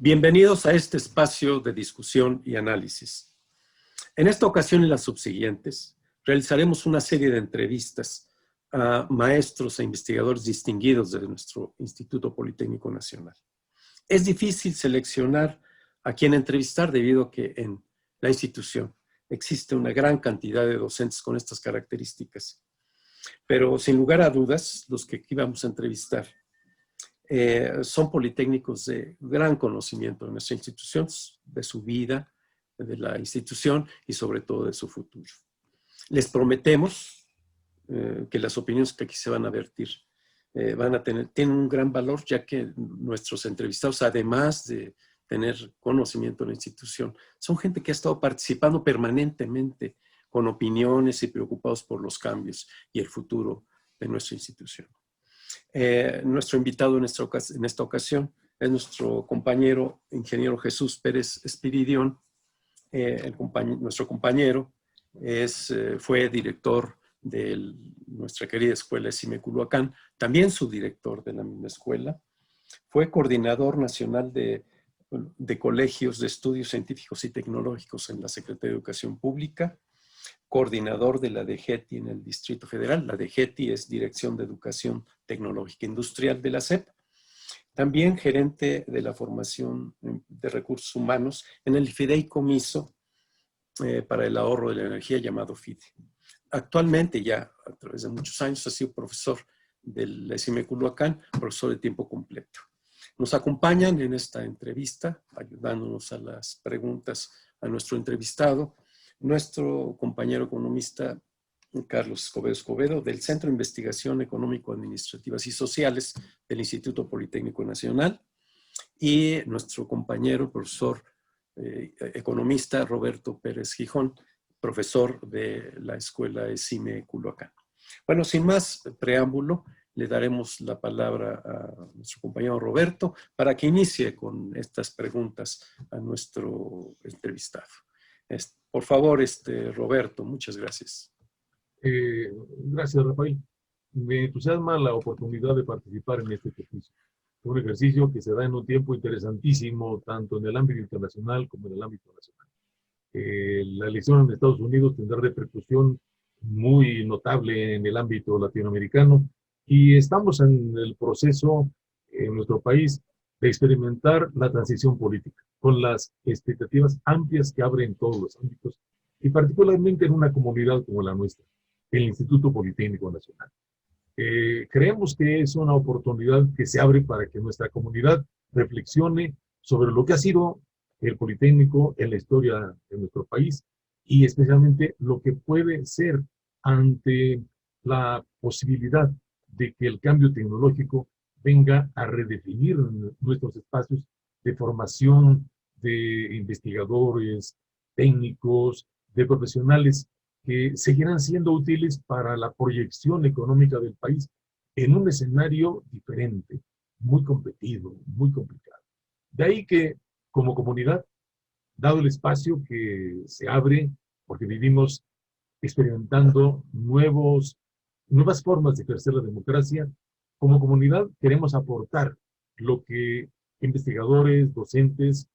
Bienvenidos a este espacio de discusión y análisis. En esta ocasión y las subsiguientes, realizaremos una serie de entrevistas a maestros e investigadores distinguidos de nuestro Instituto Politécnico Nacional. Es difícil seleccionar a quién entrevistar debido a que en la institución existe una gran cantidad de docentes con estas características. Pero sin lugar a dudas, los que aquí vamos a entrevistar son politécnicos de gran conocimiento de nuestra institución, de su vida, de la institución y sobre todo de su futuro. Les prometemos que las opiniones que aquí se van a vertir tienen un gran valor, ya que nuestros entrevistados, además de tener conocimiento de la institución, son gente que ha estado participando permanentemente con opiniones y preocupados por los cambios y el futuro de nuestra institución. Nuestro invitado en esta ocasión es nuestro compañero ingeniero Jesús Pérez Espiridión. Nuestro compañero fue director de nuestra querida escuela ESIME Culhuacán, también subdirector de la misma escuela. Fue coordinador nacional de colegios de estudios científicos y tecnológicos en la Secretaría de Educación Pública, coordinador de la DGETI en el Distrito Federal. La DGETI es Dirección de Educación Tecnológica Industrial de la SEP. También gerente de la formación de recursos humanos en el fideicomiso para el ahorro de la energía llamado FIDE. Actualmente, ya a través de muchos años, ha sido profesor del ESIME Culhuacán, profesor de tiempo completo. Nos acompañan en esta entrevista, ayudándonos a las preguntas a nuestro entrevistado, nuestro compañero economista Carlos Escobedo, del Centro de Investigación Económico-Administrativas y Sociales del Instituto Politécnico Nacional, y nuestro compañero profesor economista Roberto Pérez Gijón, profesor de la escuela ESIME Culhuacán. Bueno, sin más preámbulo, le daremos la palabra a nuestro compañero Roberto para que inicie con estas preguntas a nuestro entrevistado. Por favor, Roberto, muchas gracias. Gracias, Rafael. Me entusiasma la oportunidad de participar en este ejercicio. Un ejercicio que se da en un tiempo interesantísimo, tanto en el ámbito internacional como en el ámbito nacional. La elección en Estados Unidos tendrá repercusión muy notable en el ámbito latinoamericano y estamos en el proceso en nuestro país de experimentar la transición política, con las expectativas amplias que abre en todos los ámbitos y particularmente en una comunidad como la nuestra, el Instituto Politécnico Nacional. Creemos que es una oportunidad que se abre para que nuestra comunidad reflexione sobre lo que ha sido el Politécnico en la historia de nuestro país y especialmente lo que puede ser ante la posibilidad de que el cambio tecnológico venga a redefinir nuestros espacios de formación de investigadores, técnicos, de profesionales que seguirán siendo útiles para la proyección económica del país en un escenario diferente, muy competido, muy complicado. De ahí que, como comunidad, dado el espacio que se abre, porque vivimos experimentando nuevas formas de ejercer la democracia, como comunidad queremos aportar lo que investigadores, docentes,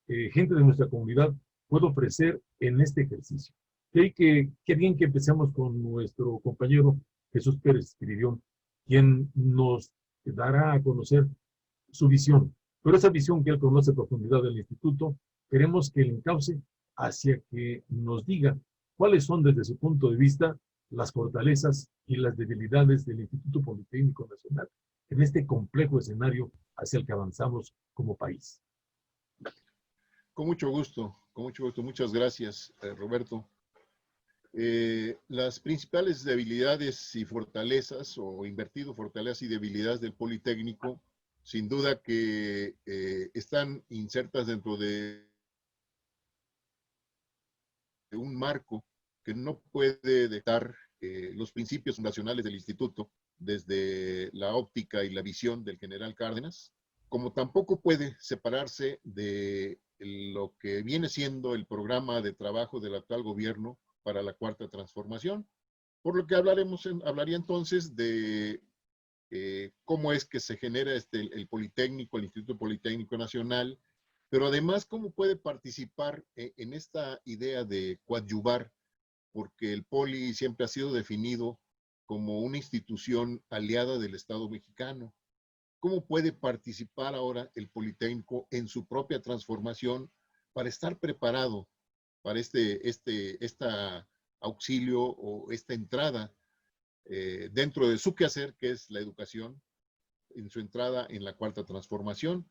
gente de nuestra comunidad puede ofrecer en este ejercicio. Qué bien que empecemos con nuestro compañero Jesús Pérez Espiridión, quien nos dará a conocer su visión. Pero esa visión que él conoce a profundidad del instituto, queremos que él encauce hacia que nos diga cuáles son desde su punto de vista las fortalezas y las debilidades del Instituto Politécnico Nacional en este complejo escenario hacia el que avanzamos como país. Con mucho gusto, muchas gracias, Roberto. Las principales debilidades y fortalezas, o invertido fortalezas y debilidades del Politécnico, sin duda que están insertas dentro de un marco que no puede dejar los principios fundacionales del instituto desde la óptica y la visión del general Cárdenas, como tampoco puede separarse de lo que viene siendo el programa de trabajo del actual gobierno para la Cuarta Transformación, por lo que hablaría entonces de cómo es que se genera el Politécnico, el Instituto Politécnico Nacional, Pero además, ¿cómo puede participar en esta idea de coadyuvar? Porque el Poli siempre ha sido definido como una institución aliada del Estado mexicano. ¿Cómo puede participar ahora el Politécnico en su propia transformación para estar preparado para esta auxilio o esta entrada dentro de su quehacer, que es la educación, en su entrada en la cuarta transformación?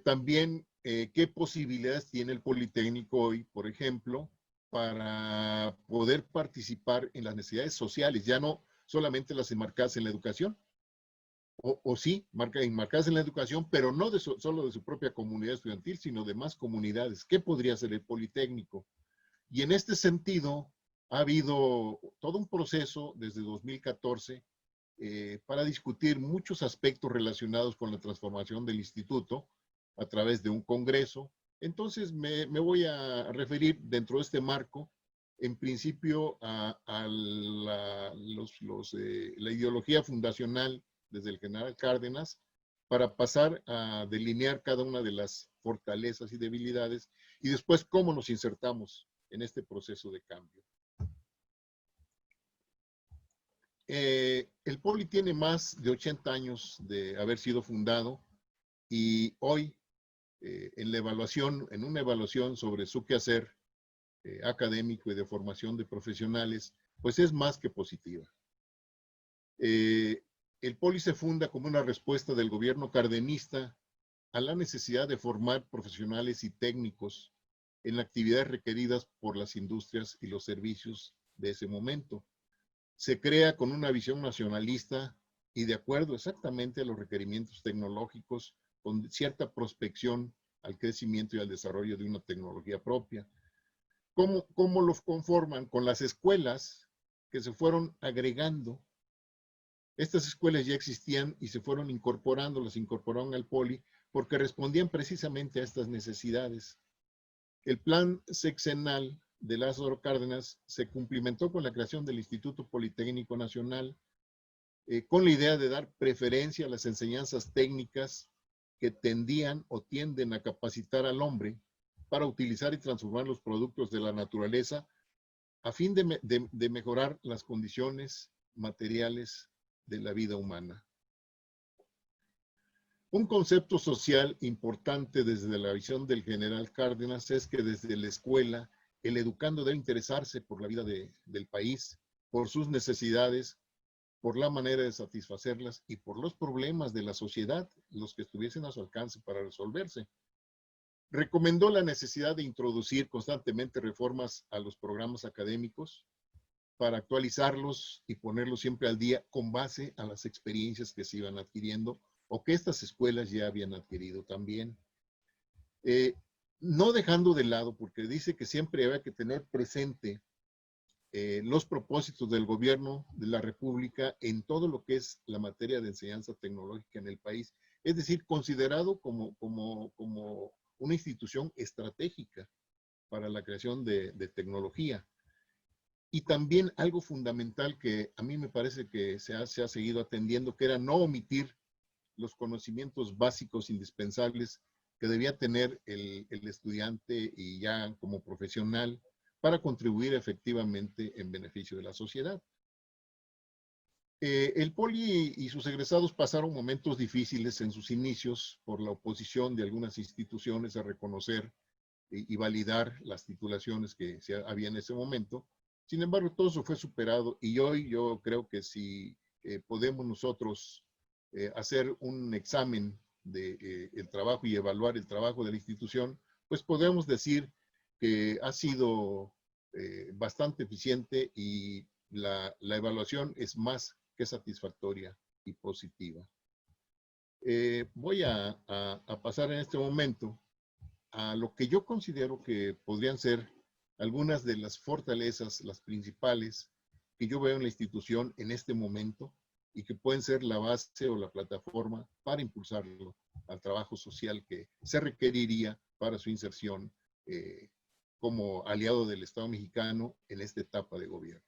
También, ¿qué posibilidades tiene el Politécnico hoy, por ejemplo, para poder participar en las necesidades sociales, ya no solamente las enmarcadas en la educación, o sí, enmarcadas en la educación, pero no solo de su propia comunidad estudiantil, sino de más comunidades? ¿Qué podría hacer el Politécnico? Y en este sentido, ha habido todo un proceso desde 2014 para discutir muchos aspectos relacionados con la transformación del instituto a través de un congreso. Entonces me voy a referir dentro de este marco, en principio, a la ideología fundacional desde el general Cárdenas, para pasar a delinear cada una de las fortalezas y debilidades, y después cómo nos insertamos en este proceso de cambio. El Poli tiene más de 80 años de haber sido fundado, y hoy, en una evaluación sobre su quehacer académico y de formación de profesionales, pues es más que positiva. El Poli se funda como una respuesta del gobierno cardenista a la necesidad de formar profesionales y técnicos en actividades requeridas por las industrias y los servicios de ese momento. Se crea con una visión nacionalista y de acuerdo exactamente a los requerimientos tecnológicos, con cierta prospección al crecimiento y al desarrollo de una tecnología propia. ¿Cómo los conforman? Con las escuelas que se fueron agregando. Estas escuelas ya existían y se fueron incorporando, las incorporaron al Poli porque respondían precisamente a estas necesidades. El plan sexenal de Lázaro Cárdenas se cumplimentó con la creación del Instituto Politécnico Nacional, con la idea de dar preferencia a las enseñanzas técnicas que tendían o tienden a capacitar al hombre para utilizar y transformar los productos de la naturaleza a fin de mejorar las condiciones materiales de la vida humana. Un concepto social importante desde la visión del general Cárdenas es que desde la escuela el educando debe interesarse por la vida del país, por sus necesidades, por la manera de satisfacerlas y por los problemas de la sociedad, los que estuviesen a su alcance para resolverse. Recomendó la necesidad de introducir constantemente reformas a los programas académicos para actualizarlos y ponerlos siempre al día con base a las experiencias que se iban adquiriendo o que estas escuelas ya habían adquirido también. No dejando de lado, porque dice que siempre había que tener presente los propósitos del gobierno de la República en todo lo que es la materia de enseñanza tecnológica en el país. Es decir, considerado como una institución estratégica para la creación de tecnología. Y también algo fundamental que a mí me parece que se ha seguido atendiendo, que era no omitir los conocimientos básicos indispensables que debía tener el estudiante y ya como profesional para contribuir efectivamente en beneficio de la sociedad. El Poli y sus egresados pasaron momentos difíciles en sus inicios por la oposición de algunas instituciones a reconocer y validar las titulaciones que había en ese momento. Sin embargo, todo eso fue superado y hoy yo creo que si podemos nosotros hacer un examen del trabajo y evaluar el trabajo de la institución, pues podemos decir que ha sido bastante eficiente y la evaluación es más que satisfactoria y positiva. Voy a pasar en este momento a lo que yo considero que podrían ser algunas de las fortalezas, las principales, que yo veo en la institución en este momento y que pueden ser la base o la plataforma para impulsarlo al trabajo social que se requeriría para su inserción como aliado del Estado mexicano en esta etapa de gobierno.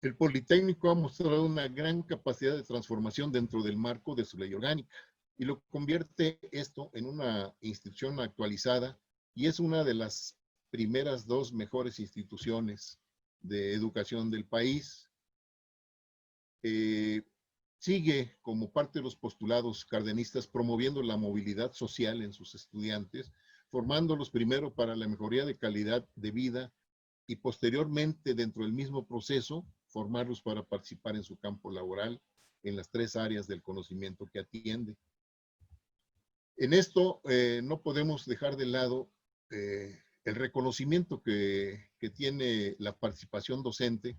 El Politécnico ha mostrado una gran capacidad de transformación dentro del marco de su ley orgánica. y lo convierte esto en una institución actualizada y es una de las primeras dos mejores instituciones de educación del país. Sigue como parte de los postulados cardenistas promoviendo la movilidad social en sus estudiantes, formándolos primero para la mejoría de calidad de vida y posteriormente dentro del mismo proceso formarlos para participar en su campo laboral en las 3 áreas del conocimiento que atiende. En esto no podemos dejar de lado el reconocimiento que tiene la participación docente,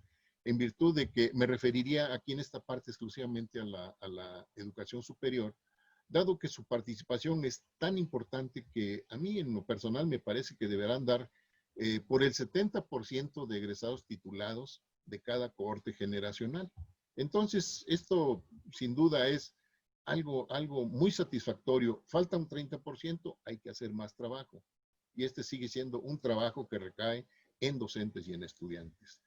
en virtud de que me referiría aquí en esta parte exclusivamente a la educación superior, dado que su participación es tan importante que a mí en lo personal me parece que deberán dar por el 70% de egresados titulados de cada cohorte generacional. Entonces, esto sin duda es algo muy satisfactorio. Falta un 30%, hay que hacer más trabajo. Y este sigue siendo un trabajo que recae en docentes y en estudiantes.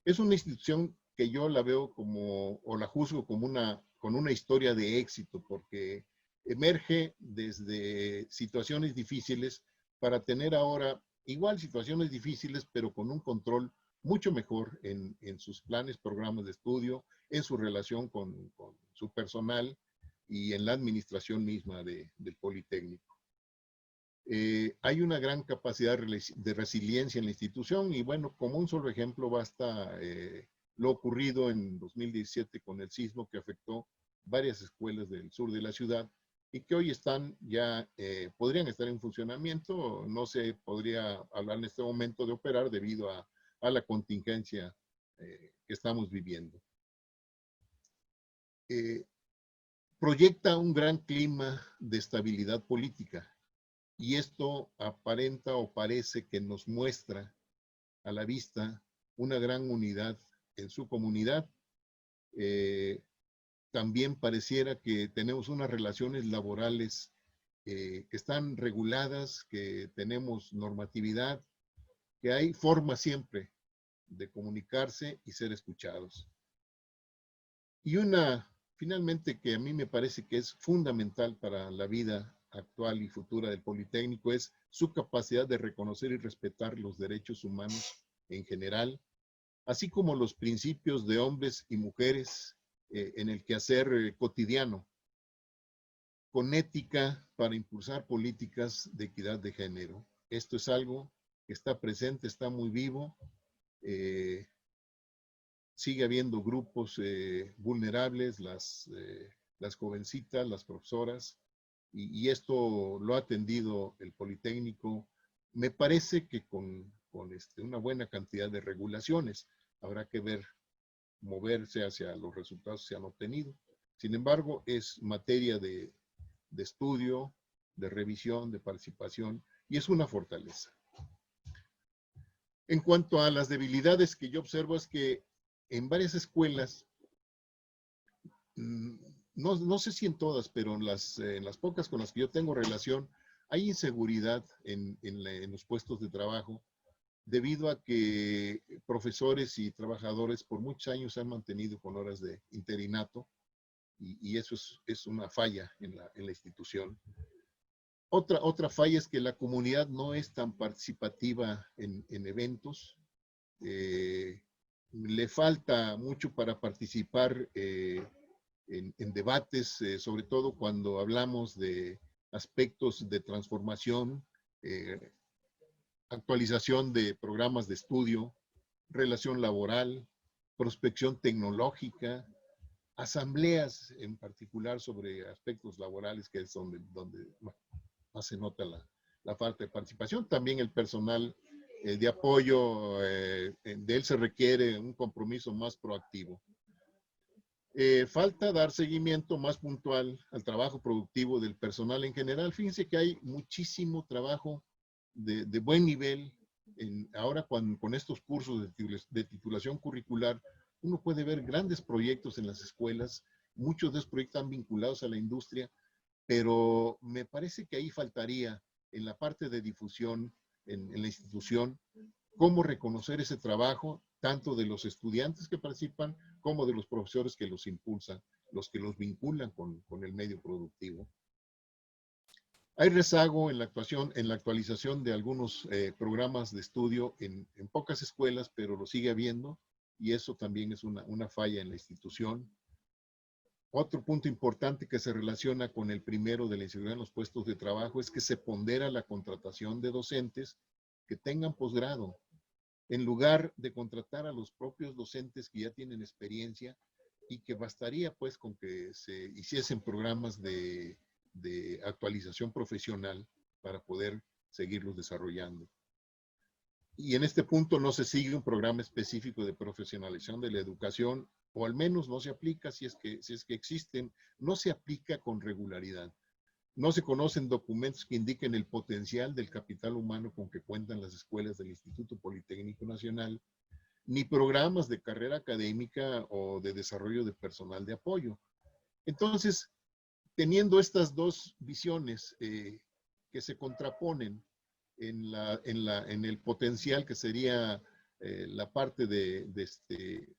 Es una institución que yo la veo como, o la juzgo como con una historia de éxito, porque emerge desde situaciones difíciles para tener ahora igual situaciones difíciles, pero con un control mucho mejor en sus planes, programas de estudio, en su relación con su personal y en la administración misma del Politécnico. Hay una gran capacidad de resiliencia en la institución y bueno, como un solo ejemplo basta lo ocurrido en 2017 con el sismo que afectó varias escuelas del sur de la ciudad y que hoy están ya, podrían estar en funcionamiento, no se podría hablar en este momento de operar debido a la contingencia que estamos viviendo. Proyecta un gran clima de estabilidad política. Y esto aparenta o parece que nos muestra a la vista una gran unidad en su comunidad. También pareciera que tenemos unas relaciones laborales que están reguladas, que tenemos normatividad, que hay forma siempre de comunicarse y ser escuchados. Y finalmente, que a mí me parece que es fundamental para la vida actual y futura del Politécnico es su capacidad de reconocer y respetar los derechos humanos en general, así como los principios de hombres y mujeres en el quehacer cotidiano, con ética para impulsar políticas de equidad de género. Esto es algo que está presente, está muy vivo. Sigue habiendo grupos vulnerables, las jovencitas, las profesoras, y esto lo ha atendido el Politécnico, me parece que con una buena cantidad de regulaciones. Habrá que ver, moverse hacia los resultados que se han obtenido. Sin embargo, es materia de estudio, de revisión, de participación, y es una fortaleza. En cuanto a las debilidades que yo observo es que en varias escuelas, no sé si en todas, pero en las pocas con las que yo tengo relación, hay inseguridad en los puestos de trabajo debido a que profesores y trabajadores por muchos años se han mantenido con horas de interinato y eso es una falla en la institución. Otra falla es que la comunidad no es tan participativa en eventos. Le falta mucho para participar en debates, sobre todo cuando hablamos de aspectos de transformación, actualización de programas de estudio, relación laboral, prospección tecnológica, asambleas en particular sobre aspectos laborales, que es donde más se nota la falta de participación. También el personal de apoyo, de él se requiere un compromiso más proactivo. Falta dar seguimiento más puntual al trabajo productivo del personal en general. Fíjense que hay muchísimo trabajo de buen nivel. Ahora con estos cursos de titulación curricular, uno puede ver grandes proyectos en las escuelas. Muchos de esos proyectos están vinculados a la industria, pero me parece que ahí faltaría en la parte de difusión en la institución, cómo reconocer ese trabajo, tanto de los estudiantes que participan como de los profesores que los impulsan los que los vinculan con el medio productivo. Hay rezago en la actualización de algunos programas de estudio en pocas escuelas, pero lo sigue habiendo, y eso también es una falla en la institución. Otro punto importante que se relaciona con el primero de la inseguridad en los puestos de trabajo es que se pondera la contratación de docentes que tengan posgrado, en lugar de contratar a los propios docentes que ya tienen experiencia, y que bastaría pues con que se hiciesen programas de actualización profesional para poder seguirlos desarrollando. Y en este punto no se sigue un programa específico de profesionalización de la educación, o al menos no se aplica, si es que existen, no se aplica con regularidad. No se conocen documentos que indiquen el potencial del capital humano con que cuentan las escuelas del Instituto Politécnico Nacional, ni programas de carrera académica o de desarrollo de personal de apoyo. Entonces, teniendo estas dos visiones que se contraponen en el potencial que sería la parte de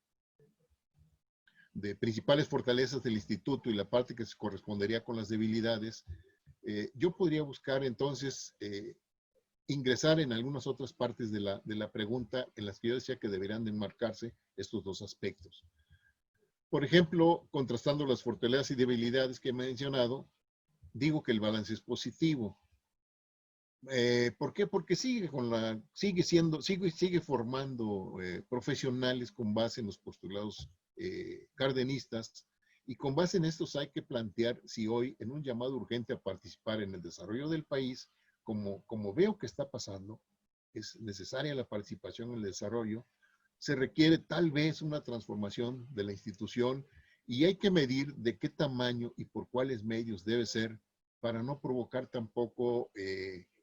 principales fortalezas del instituto y la parte que se correspondería con las debilidades, yo podría buscar entonces ingresar en algunas otras partes de la pregunta en las que yo decía que deberían de enmarcarse estos dos aspectos. Por ejemplo, contrastando las fortalezas y debilidades que he mencionado, digo que el balance es positivo. ¿Por qué? Porque sigue formando profesionales con base en los postulados cardenistas, y con base en estos hay que plantear si hoy, en un llamado urgente a participar en el desarrollo del país, como veo que está pasando, es necesaria la participación en el desarrollo, se requiere tal vez una transformación de la institución, y hay que medir de qué tamaño y por cuáles medios debe ser para no provocar tampoco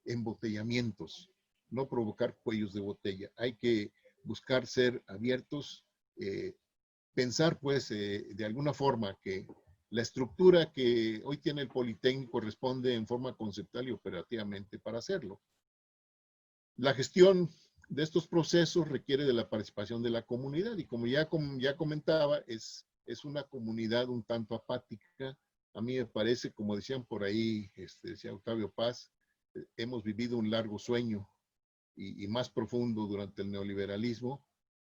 embotellamientos, no provocar cuellos de botella. Hay que buscar ser abiertos, pensar pues de alguna forma que la estructura que hoy tiene el Politécnico responde en forma conceptual y operativamente para hacerlo. La gestión de estos procesos requiere de la participación de la comunidad, y como ya comentaba, es una comunidad un tanto apática. A mí me parece, como decían por ahí, decía Octavio Paz, hemos vivido un largo sueño y más profundo durante el neoliberalismo,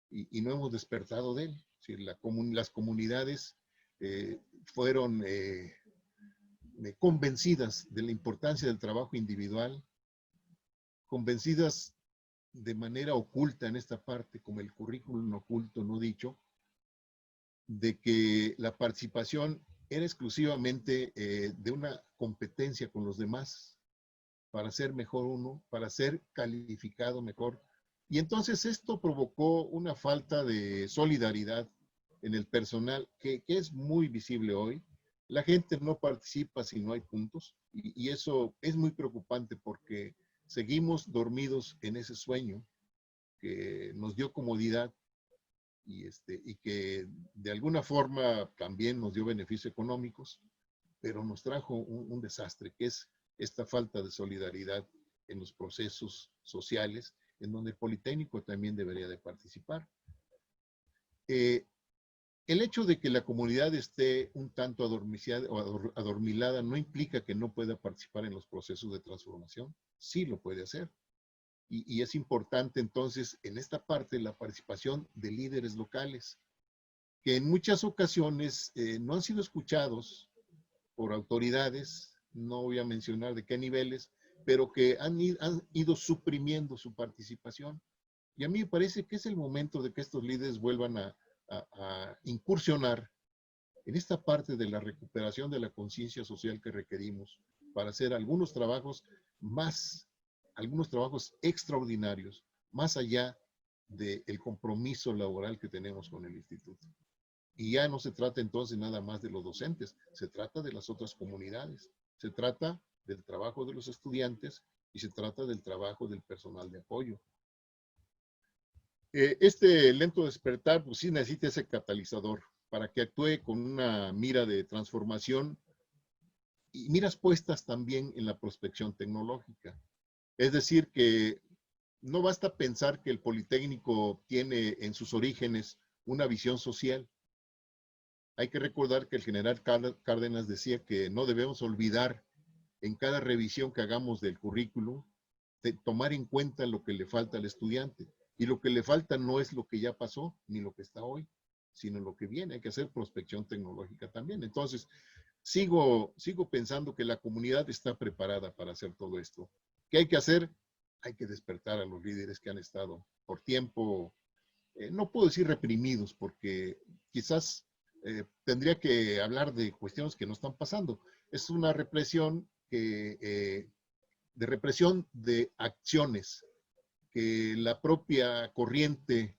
y no hemos despertado de él. Es decir, las comunidades fueron convencidas de la importancia del trabajo individual, convencidas de manera oculta en esta parte, como el currículum oculto no dicho, de que la participación era exclusivamente de una competencia con los demás para ser mejor uno, para ser calificado mejor. Y entonces esto provocó una falta de solidaridad en el personal que es muy visible hoy. La gente no participa si no hay puntos, y eso es muy preocupante porque seguimos dormidos en ese sueño que nos dio comodidad y que de alguna forma también nos dio beneficios económicos, pero nos trajo un desastre, que es esta falta de solidaridad en los procesos sociales, en donde el Politécnico también debería de participar. El hecho de que la comunidad esté un tanto adormilada no implica que no pueda participar en los procesos de transformación. Sí lo puede hacer. Y es importante entonces en esta parte la participación de líderes locales, que en muchas ocasiones no han sido escuchados por autoridades, no voy a mencionar de qué niveles, pero que han ido suprimiendo su participación. Y a mí me parece que es el momento de que estos líderes vuelvan a incursionar en esta parte de la recuperación de la conciencia social que requerimos para hacer algunos trabajos extraordinarios, más allá del compromiso laboral que tenemos con el instituto. Y ya no se trata entonces nada más de los docentes, se trata de las otras comunidades, se trata del trabajo de los estudiantes y se trata del trabajo del personal de apoyo. Este lento despertar, pues sí necesita ese catalizador para que actúe con una mira de transformación y miras puestas también en la prospección tecnológica. Es decir, que no basta pensar que el Politécnico tiene en sus orígenes una visión social. Hay que recordar que el general Cárdenas decía que no debemos olvidar en cada revisión que hagamos del currículo, de tomar en cuenta lo que le falta al estudiante. Y lo que le falta no es lo que ya pasó, ni lo que está hoy, sino lo que viene. Hay que hacer prospección tecnológica también. Entonces, sigo pensando que la comunidad está preparada para hacer todo esto. ¿Qué hay que hacer? Hay que despertar a los líderes que han estado por tiempo, no puedo decir reprimidos, porque quizás tendría que hablar de cuestiones que no están pasando. Es una represión de represión de acciones que la propia corriente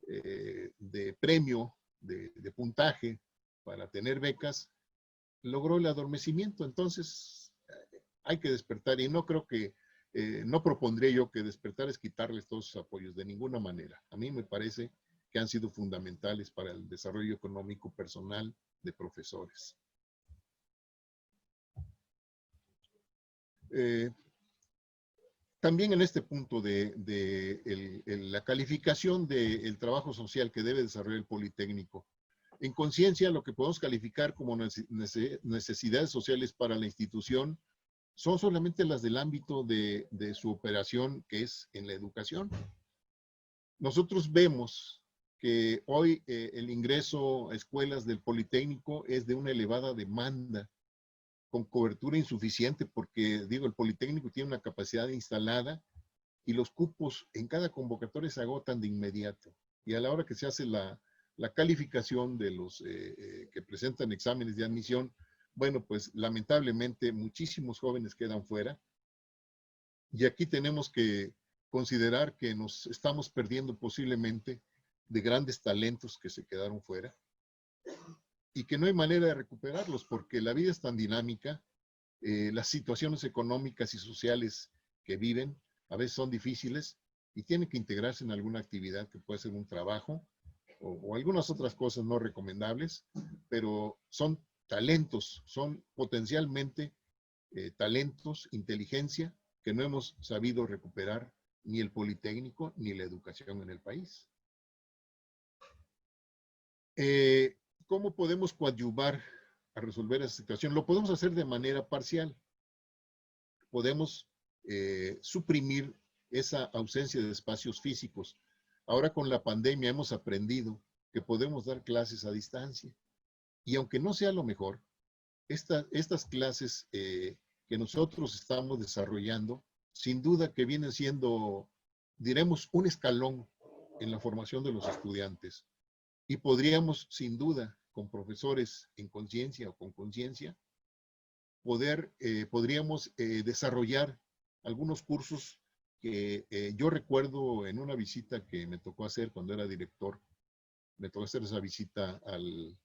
de premio, de puntaje para tener becas, logró el adormecimiento. Entonces, hay que despertar y no creo que, no propondré yo que despertar es quitarles todos sus apoyos de ninguna manera. A mí me parece que han sido fundamentales para el desarrollo económico personal de profesores. También en este punto de la calificación del trabajo social que debe desarrollar el Politécnico, en conciencia lo que podemos calificar como necesidades sociales para la institución son solamente las del ámbito de su operación, que es en la educación. Nosotros vemos que hoy el ingreso a escuelas del Politécnico es de una elevada demanda, con cobertura insuficiente, porque, digo, el Politécnico tiene una capacidad instalada y los cupos en cada convocatoria se agotan de inmediato. Y a la hora que se hace la calificación de los que presentan exámenes de admisión, bueno, pues lamentablemente muchísimos jóvenes quedan fuera. Y aquí tenemos que considerar que nos estamos perdiendo posiblemente de grandes talentos que se quedaron fuera y que no hay manera de recuperarlos porque la vida es tan dinámica, las situaciones económicas y sociales que viven a veces son difíciles y tienen que integrarse en alguna actividad que puede ser un trabajo o algunas otras cosas no recomendables, pero son talentos, son potencialmente talentos, inteligencia que no hemos sabido recuperar ni el Politécnico ni la educación en el país. ¿Cómo podemos coadyuvar a resolver esa situación? Lo podemos hacer de manera parcial. Podemos suprimir esa ausencia de espacios físicos. Ahora con la pandemia hemos aprendido que podemos dar clases a distancia. Y aunque no sea lo mejor, estas clases que nosotros estamos desarrollando, sin duda que vienen siendo, diremos, un escalón en la formación de los estudiantes. Y podríamos, sin duda, con profesores en conciencia o con conciencia, podríamos desarrollar algunos cursos que yo recuerdo en una visita que me tocó hacer cuando era director. Me tocó hacer esa visita al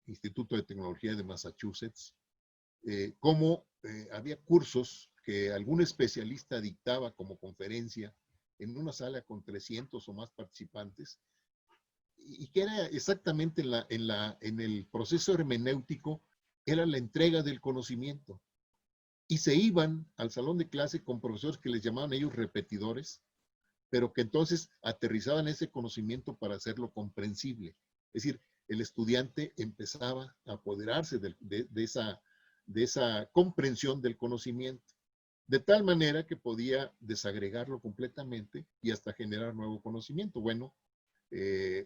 Instituto de Tecnología de Massachusetts, cómo había cursos que algún especialista dictaba como conferencia en una sala con 300 o más participantes, y que era exactamente en el proceso hermenéutico, era la entrega del conocimiento. Y se iban al salón de clase con profesores que les llamaban ellos repetidores, pero que entonces aterrizaban ese conocimiento para hacerlo comprensible. Es decir, el estudiante empezaba a apoderarse de esa comprensión del conocimiento, de tal manera que podía desagregarlo completamente y hasta generar nuevo conocimiento. Bueno,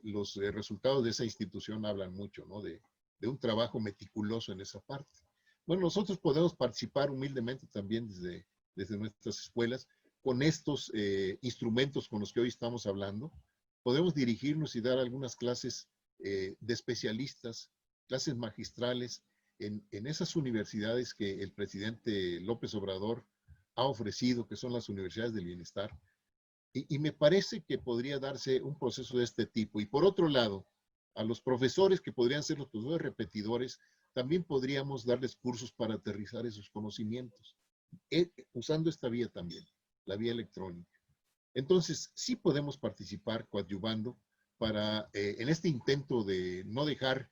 los resultados de esa institución hablan mucho, ¿no? De un trabajo meticuloso en esa parte. Bueno, nosotros podemos participar humildemente también desde nuestras escuelas con estos instrumentos con los que hoy estamos hablando. Podemos dirigirnos y dar algunas clases de especialistas, clases magistrales en esas universidades que el presidente López Obrador ha ofrecido, que son las universidades del bienestar. Y me parece que podría darse un proceso de este tipo. Y por otro lado, a los profesores que podrían ser los profesores repetidores, también podríamos darles cursos para aterrizar esos conocimientos, usando esta vía también, la vía electrónica. Entonces, sí podemos participar coadyuvando para, en este intento de no dejar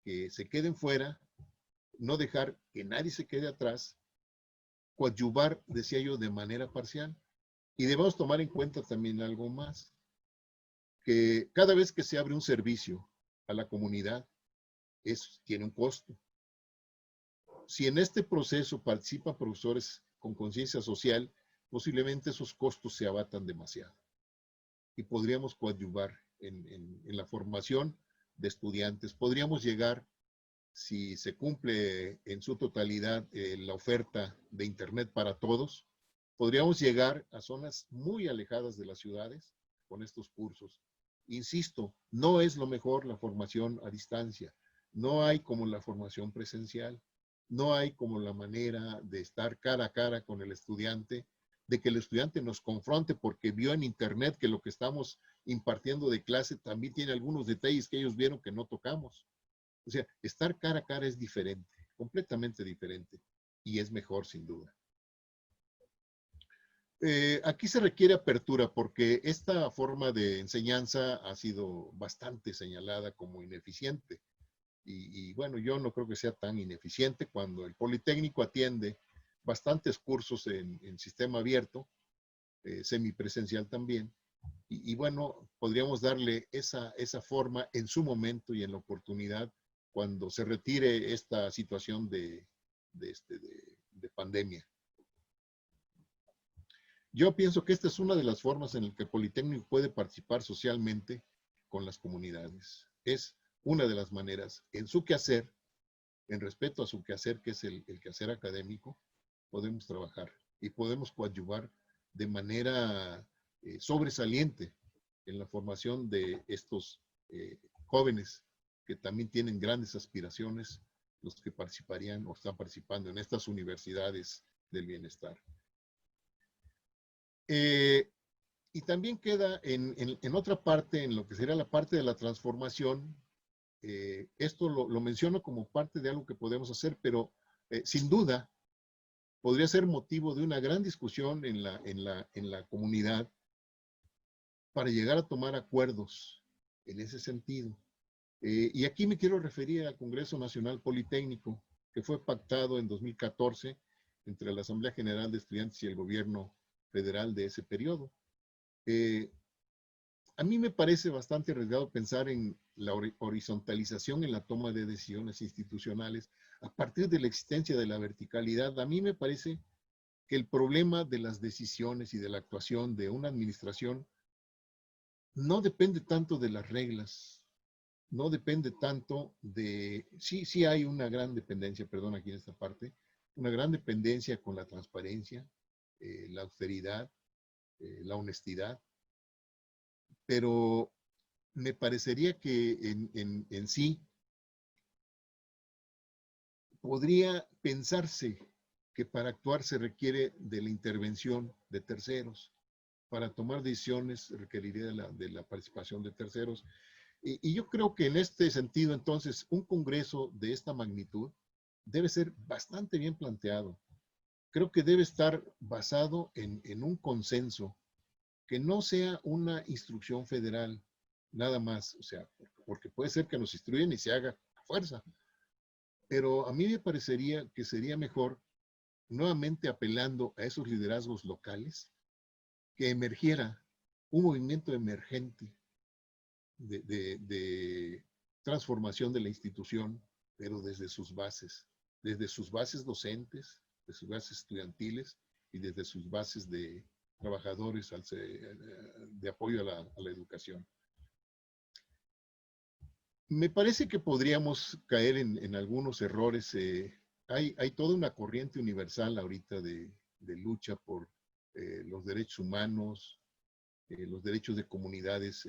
que se queden fuera, no dejar que nadie se quede atrás, coadyuvar, decía yo, de manera parcial. Y debemos tomar en cuenta también algo más, que cada vez que se abre un servicio a la comunidad, tiene un costo. Si en este proceso participan profesores con conciencia social, posiblemente esos costos se abatan demasiado y podríamos coadyuvar en la formación de estudiantes. Podríamos llegar, si se cumple en su totalidad la oferta de Internet para todos, podríamos llegar a zonas muy alejadas de las ciudades con estos cursos. Insisto, no es lo mejor la formación a distancia. No hay como la formación presencial. No hay como la manera de estar cara a cara con el estudiante, de que el estudiante nos confronte porque vio en Internet que lo que estamos impartiendo de clase también tiene algunos detalles que ellos vieron que no tocamos. O sea, estar cara a cara es diferente, completamente diferente, y es mejor sin duda. Aquí se requiere apertura porque esta forma de enseñanza ha sido bastante señalada como ineficiente. Y bueno, yo no creo que sea tan ineficiente cuando el Politécnico atiende bastantes cursos en sistema abierto, semipresencial también. Y bueno, podríamos darle esa forma en su momento y en la oportunidad cuando se retire esta situación de pandemia. Yo pienso que esta es una de las formas en las que el Politécnico puede participar socialmente con las comunidades. Es una de las maneras. En su quehacer, en respeto a su quehacer, que es el quehacer académico, podemos trabajar y podemos coadyuvar de manera sobresaliente en la formación de estos jóvenes que también tienen grandes aspiraciones, los que participarían o están participando en estas universidades del bienestar. Y también queda en otra parte, en lo que sería la parte de la transformación, esto lo menciono como parte de algo que podemos hacer, pero sin duda podría ser motivo de una gran discusión en la comunidad para llegar a tomar acuerdos en ese sentido. Y aquí me quiero referir al Congreso Nacional Politécnico, que fue pactado en 2014 entre la Asamblea General de Estudiantes y el gobierno federal de ese periodo. A mí me parece bastante arriesgado pensar en la horizontalización en la toma de decisiones institucionales a partir de la existencia de la verticalidad. A mí me parece que el problema de las decisiones y de la actuación de una administración no depende tanto de las reglas, no depende tanto de... Sí hay una gran dependencia, perdón, aquí en esta parte, una gran dependencia con la transparencia, la austeridad, la honestidad, pero me parecería que en sí podría pensarse que para actuar se requiere de la intervención de terceros. Para tomar decisiones requeriría de la participación de terceros. Y yo creo que en este sentido, entonces, un congreso de esta magnitud debe ser bastante bien planteado. Creo que debe estar basado en un consenso, que no sea una instrucción federal, nada más, o sea, porque puede ser que nos instruyen y se haga a fuerza. Pero a mí me parecería que sería mejor, nuevamente apelando a esos liderazgos locales, que emergiera un movimiento emergente de transformación de la institución, pero desde sus bases docentes, de sus bases estudiantiles y desde sus bases de trabajadores de apoyo a la educación. Me parece que podríamos caer en algunos errores. Hay toda una corriente universal ahorita de lucha por los derechos humanos, los derechos de comunidades,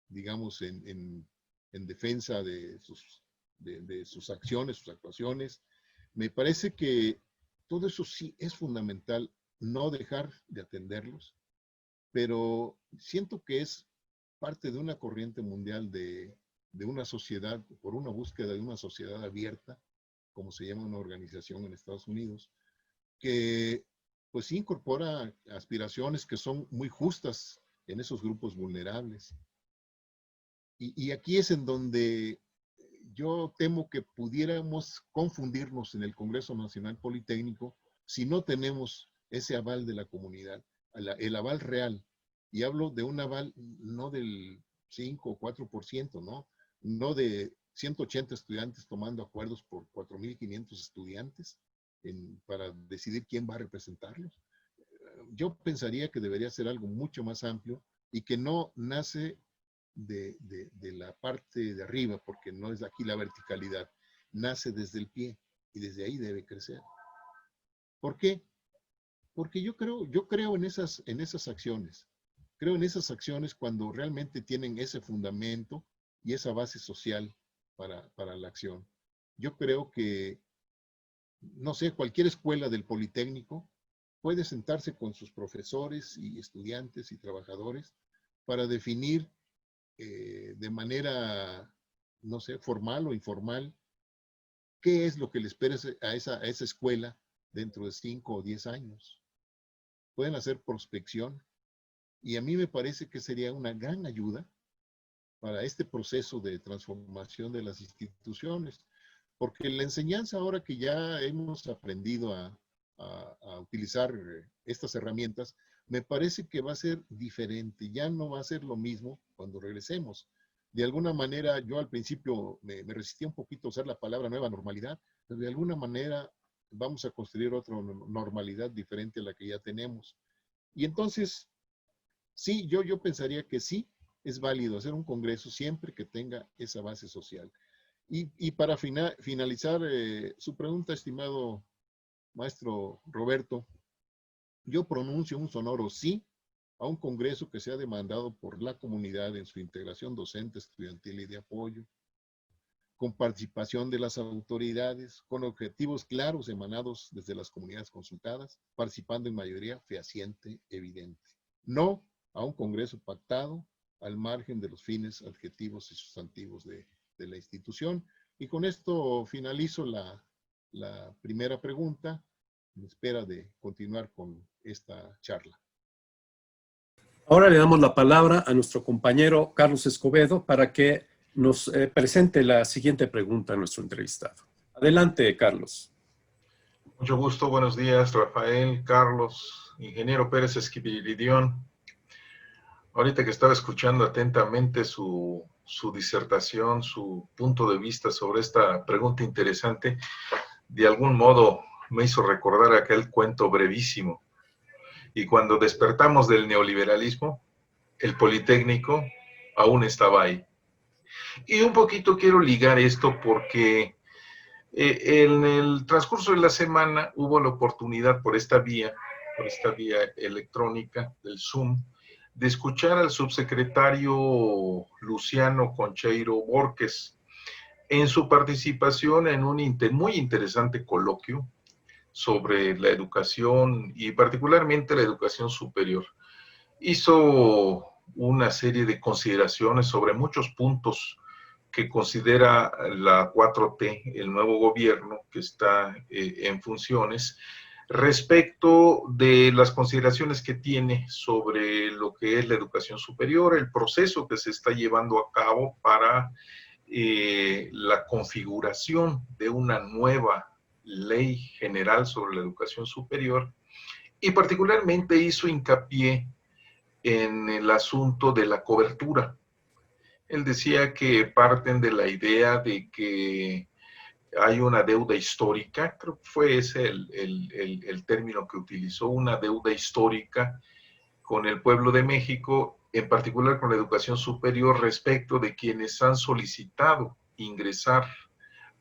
digamos, en defensa de sus acciones, sus actuaciones. Me parece que todo eso sí es fundamental, no dejar de atenderlos, pero siento que es parte de una corriente mundial de una sociedad, por una búsqueda de una sociedad abierta, como se llama una organización en Estados Unidos, que pues sí incorpora aspiraciones que son muy justas en esos grupos vulnerables. Y aquí es en donde yo temo que pudiéramos confundirnos en el Congreso Nacional Politécnico si no tenemos ese aval de la comunidad, el aval real. Y hablo de un aval no del 5 o 4%, ¿no? No de 180 estudiantes tomando acuerdos por 4.500 estudiantes para decidir quién va a representarlos. Yo pensaría que debería ser algo mucho más amplio y que no nace de la parte de arriba, porque no es aquí la verticalidad, nace desde el pie y desde ahí debe crecer. ¿Por qué? Porque yo creo en esas acciones. Creo en esas acciones cuando realmente tienen ese fundamento y esa base social para la acción. Yo creo que, no sé, cualquier escuela del Politécnico puede sentarse con sus profesores y estudiantes y trabajadores para definir de manera, no sé, formal o informal, qué es lo que le espera a esa escuela dentro de 5 o 10 años. Pueden hacer prospección y a mí me parece que sería una gran ayuda para este proceso de transformación de las instituciones, porque la enseñanza ahora que ya hemos aprendido a utilizar estas herramientas, me parece que va a ser diferente, ya no va a ser lo mismo cuando regresemos. De alguna manera, yo al principio me resistía un poquito a usar la palabra nueva normalidad, pero de alguna manera vamos a construir otra normalidad diferente a la que ya tenemos. Y entonces, sí, yo pensaría que sí es válido hacer un congreso siempre que tenga esa base social. Y para finalizar su pregunta, estimado maestro Roberto, yo pronuncio un sonoro sí a un congreso que sea demandado por la comunidad en su integración docente, estudiantil y de apoyo, con participación de las autoridades, con objetivos claros emanados desde las comunidades consultadas, participando en mayoría fehaciente, evidente. No a un congreso pactado al margen de los fines adjetivos y sustantivos de la institución. Y con esto finalizo la primera pregunta, en espera de continuar con esta charla. Ahora le damos la palabra a nuestro compañero Carlos Escobedo para que nos presente la siguiente pregunta a nuestro entrevistado. Adelante, Carlos. Mucho gusto, buenos días, Rafael, Carlos, ingeniero Pérez Esquiviridión. Ahorita que estaba escuchando atentamente su disertación, su punto de vista sobre esta pregunta interesante, de algún modo me hizo recordar aquel cuento brevísimo. Y cuando despertamos del neoliberalismo, el Politécnico aún estaba ahí. Y un poquito quiero ligar esto porque en el transcurso de la semana hubo la oportunidad por esta vía electrónica del Zoom, de escuchar al subsecretario Luciano Concheiro Borges en su participación en un muy interesante coloquio sobre la educación y particularmente la educación superior. Hizo una serie de consideraciones sobre muchos puntos que considera la 4T, el nuevo gobierno que está en funciones, respecto de las consideraciones que tiene sobre lo que es la educación superior, el proceso que se está llevando a cabo para la configuración de una nueva ley general sobre la educación superior, y particularmente hizo hincapié en el asunto de la cobertura. Él decía que parten de la idea de que hay una deuda histórica, creo que fue ese el término que utilizó, una deuda histórica con el pueblo de México, en particular con la educación superior, respecto de quienes han solicitado ingresar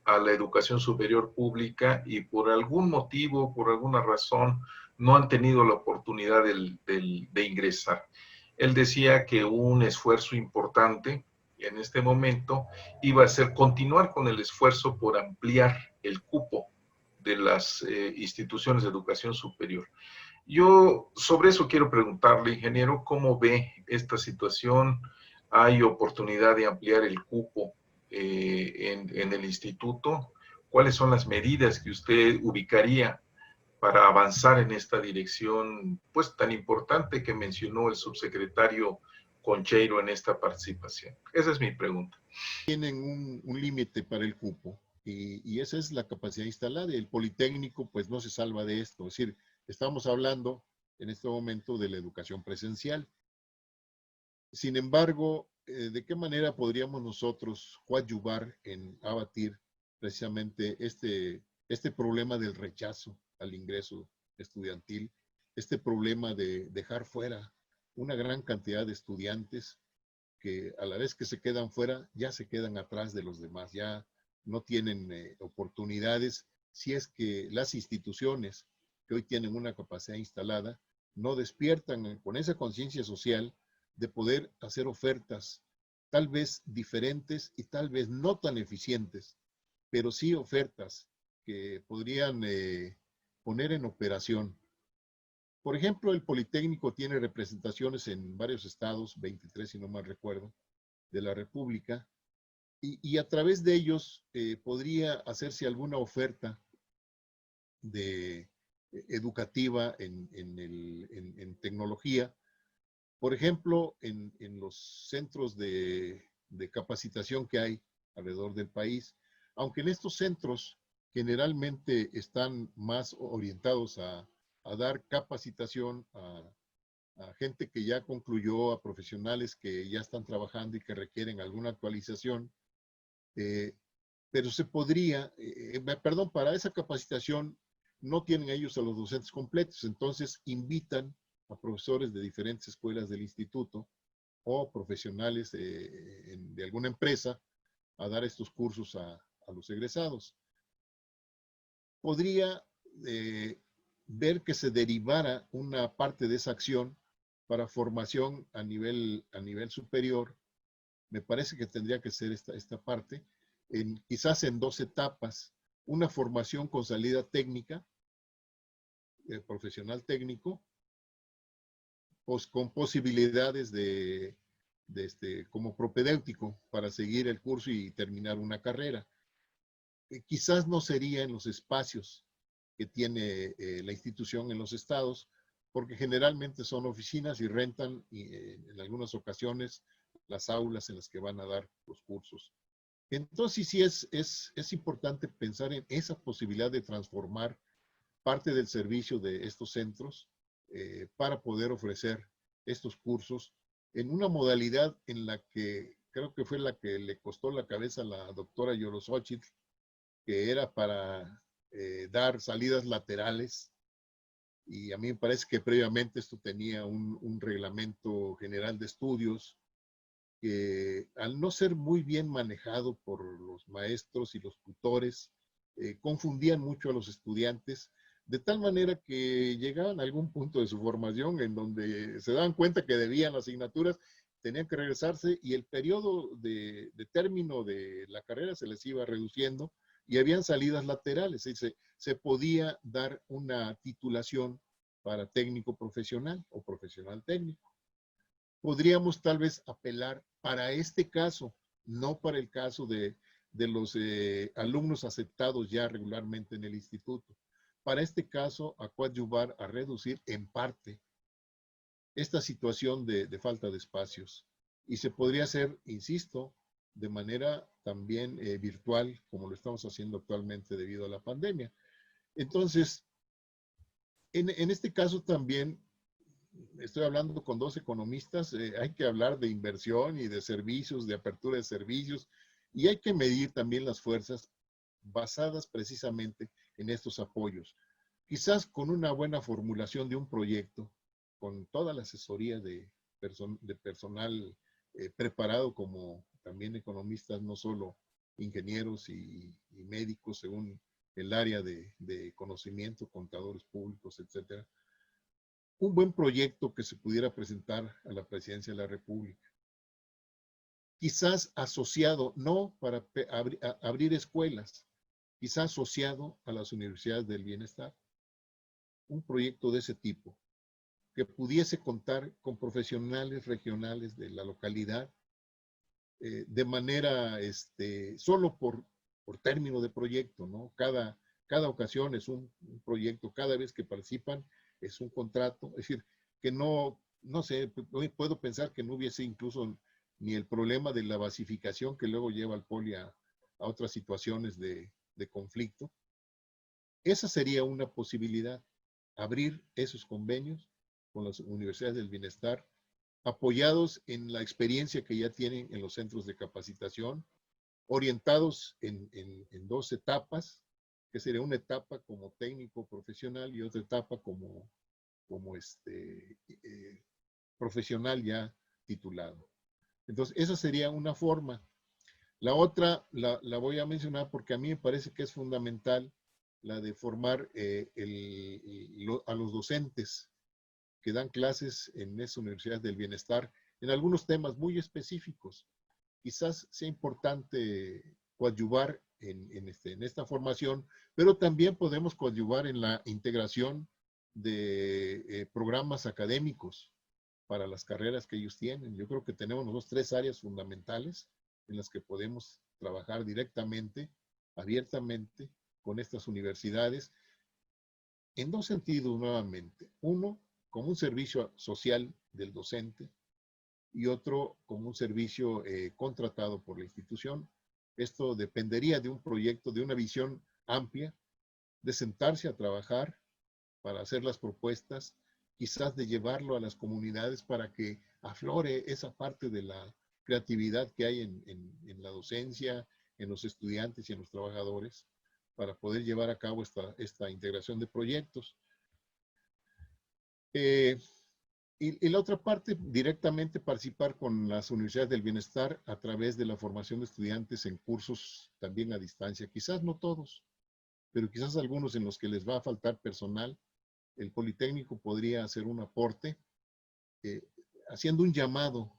a la educación superior pública y por algún motivo, por alguna razón, no han tenido la oportunidad de ingresar. Él decía que un esfuerzo importante en este momento iba a ser continuar con el esfuerzo por ampliar el cupo de las instituciones de educación superior. Yo sobre eso quiero preguntarle, ingeniero, ¿cómo ve esta situación? ¿Hay oportunidad de ampliar el cupo en el instituto? ¿Cuáles son las medidas que usted ubicaría para avanzar en esta dirección, pues tan importante que mencionó el subsecretario Concheiro en esta participación? Esa es mi pregunta. Tienen un límite para el cupo y esa es la capacidad instalada. El Politécnico pues no se salva de esto. Es decir, estamos hablando en este momento de la educación presencial. Sin embargo, ¿de qué manera podríamos nosotros coadyuvar en abatir precisamente este problema del rechazo al ingreso estudiantil, este problema de dejar fuera una gran cantidad de estudiantes que a la vez que se quedan fuera, ya se quedan atrás de los demás, ya no tienen oportunidades si es que las instituciones que hoy tienen una capacidad instalada no despiertan con esa conciencia social de poder hacer ofertas tal vez diferentes y tal vez no tan eficientes, pero sí ofertas que podrían poner en operación. Por ejemplo, el Politécnico tiene representaciones en varios estados, 23 si no mal recuerdo, de la República, y a través de ellos podría hacerse alguna oferta educativa en tecnología. Por ejemplo, en los centros de capacitación que hay alrededor del país, aunque en estos centros generalmente están más orientados a dar capacitación a gente que ya concluyó, a profesionales que ya están trabajando y que requieren alguna actualización, pero se podría, perdón, para esa capacitación no tienen ellos a los docentes completos, entonces invitan a profesores de diferentes escuelas del instituto o profesionales de alguna empresa a dar estos cursos a los egresados. Podría ver que se derivara una parte de esa acción para formación a nivel superior. Me parece que tendría que ser esta parte, quizás en 2 etapas. Una formación con salida técnica, profesional técnico, pues con posibilidades como propedéutico para seguir el curso y terminar una carrera. Quizás no sería en los espacios que tiene la institución en los estados, porque generalmente son oficinas y rentan en algunas ocasiones las aulas en las que van a dar los cursos. Entonces sí es importante pensar en esa posibilidad de transformar parte del servicio de estos centros para poder ofrecer estos cursos en una modalidad en la que creo que fue la que le costó la cabeza a la doctora Yorosochitl, que era para dar salidas laterales, y a mí me parece que previamente esto tenía un reglamento general de estudios que al no ser muy bien manejado por los maestros y los tutores, confundían mucho a los estudiantes, de tal manera que llegaban a algún punto de su formación en donde se daban cuenta que debían asignaturas, tenían que regresarse y el periodo de término de la carrera se les iba reduciendo y habían salidas laterales, se podía dar una titulación para técnico profesional o profesional técnico. Podríamos tal vez apelar para este caso, no para el caso de los alumnos aceptados ya regularmente en el instituto. Para este caso, a coadyuvar, a reducir en parte esta situación de falta de espacios. Y se podría hacer, insisto, de manera también virtual, como lo estamos haciendo actualmente debido a la pandemia. Entonces, en este caso también, estoy hablando con 2 economistas, hay que hablar de inversión y de servicios, de apertura de servicios, y hay que medir también las fuerzas basadas precisamente en estos apoyos. Quizás con una buena formulación de un proyecto, con toda la asesoría de personal preparado como también economistas, no solo ingenieros y médicos según el área de conocimiento, contadores públicos, etcétera. Un buen proyecto que se pudiera presentar a la Presidencia de la República. Quizás asociado, no para abrir escuelas, quizás asociado a las universidades del bienestar. Un proyecto de ese tipo, que pudiese contar con profesionales regionales de la localidad, de manera, solo por término de proyecto, ¿no? Cada ocasión es un proyecto, cada vez que participan es un contrato, es decir, que no sé, puedo pensar que no hubiese incluso ni el problema de la basificación que luego lleva al poli a otras situaciones de conflicto. Esa sería una posibilidad, abrir esos convenios con las universidades del bienestar apoyados en la experiencia que ya tienen en los centros de capacitación, orientados en 2 etapas, que sería una etapa como técnico profesional y otra etapa como profesional ya titulado. Entonces, esa sería una forma. La otra la voy a mencionar porque a mí me parece que es fundamental la de formar a los docentes que dan clases en esa Universidad del Bienestar en algunos temas muy específicos. Quizás sea importante coadyuvar en esta formación, pero también podemos coadyuvar en la integración de programas académicos para las carreras que ellos tienen. Yo creo que tenemos nosotros 3 áreas fundamentales en las que podemos trabajar directamente, abiertamente, con estas universidades, en 2 sentidos nuevamente. Uno, como un servicio social del docente, y otro como un servicio contratado por la institución. Esto dependería de un proyecto, de una visión amplia, de sentarse a trabajar para hacer las propuestas, quizás de llevarlo a las comunidades para que aflore esa parte de la creatividad que hay en la docencia, en los estudiantes y en los trabajadores, para poder llevar a cabo esta integración de proyectos. Y la otra parte, directamente participar con las universidades del bienestar a través de la formación de estudiantes en cursos también a distancia. Quizás no todos, pero quizás algunos en los que les va a faltar personal. El Politécnico podría hacer un aporte haciendo un llamado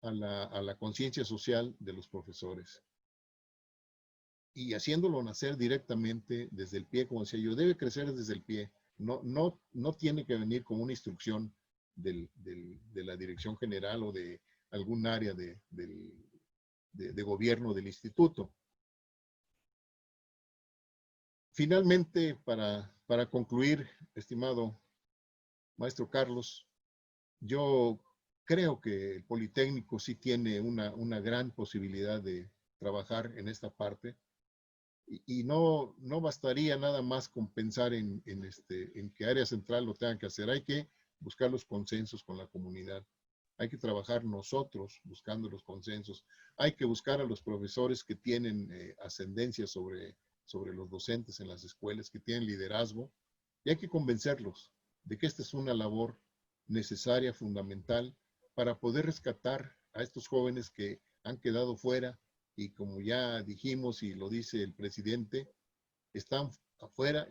a la conciencia social de los profesores y haciéndolo nacer directamente desde el pie, como decía yo, debe crecer desde el pie. No tiene que venir como una instrucción de la dirección general o de algún área de gobierno del instituto. Finalmente, para concluir, estimado maestro Carlos, yo creo que el Politécnico sí tiene una gran posibilidad de trabajar en esta parte. Y no bastaría nada más con pensar en que área central lo tengan que hacer. Hay que buscar los consensos con la comunidad. Hay que trabajar nosotros buscando los consensos. Hay que buscar a los profesores que tienen ascendencia sobre los docentes en las escuelas, que tienen liderazgo. Y hay que convencerlos de que esta es una labor necesaria, fundamental, para poder rescatar a estos jóvenes que han quedado fuera. Y como ya dijimos y lo dice el presidente, están fuera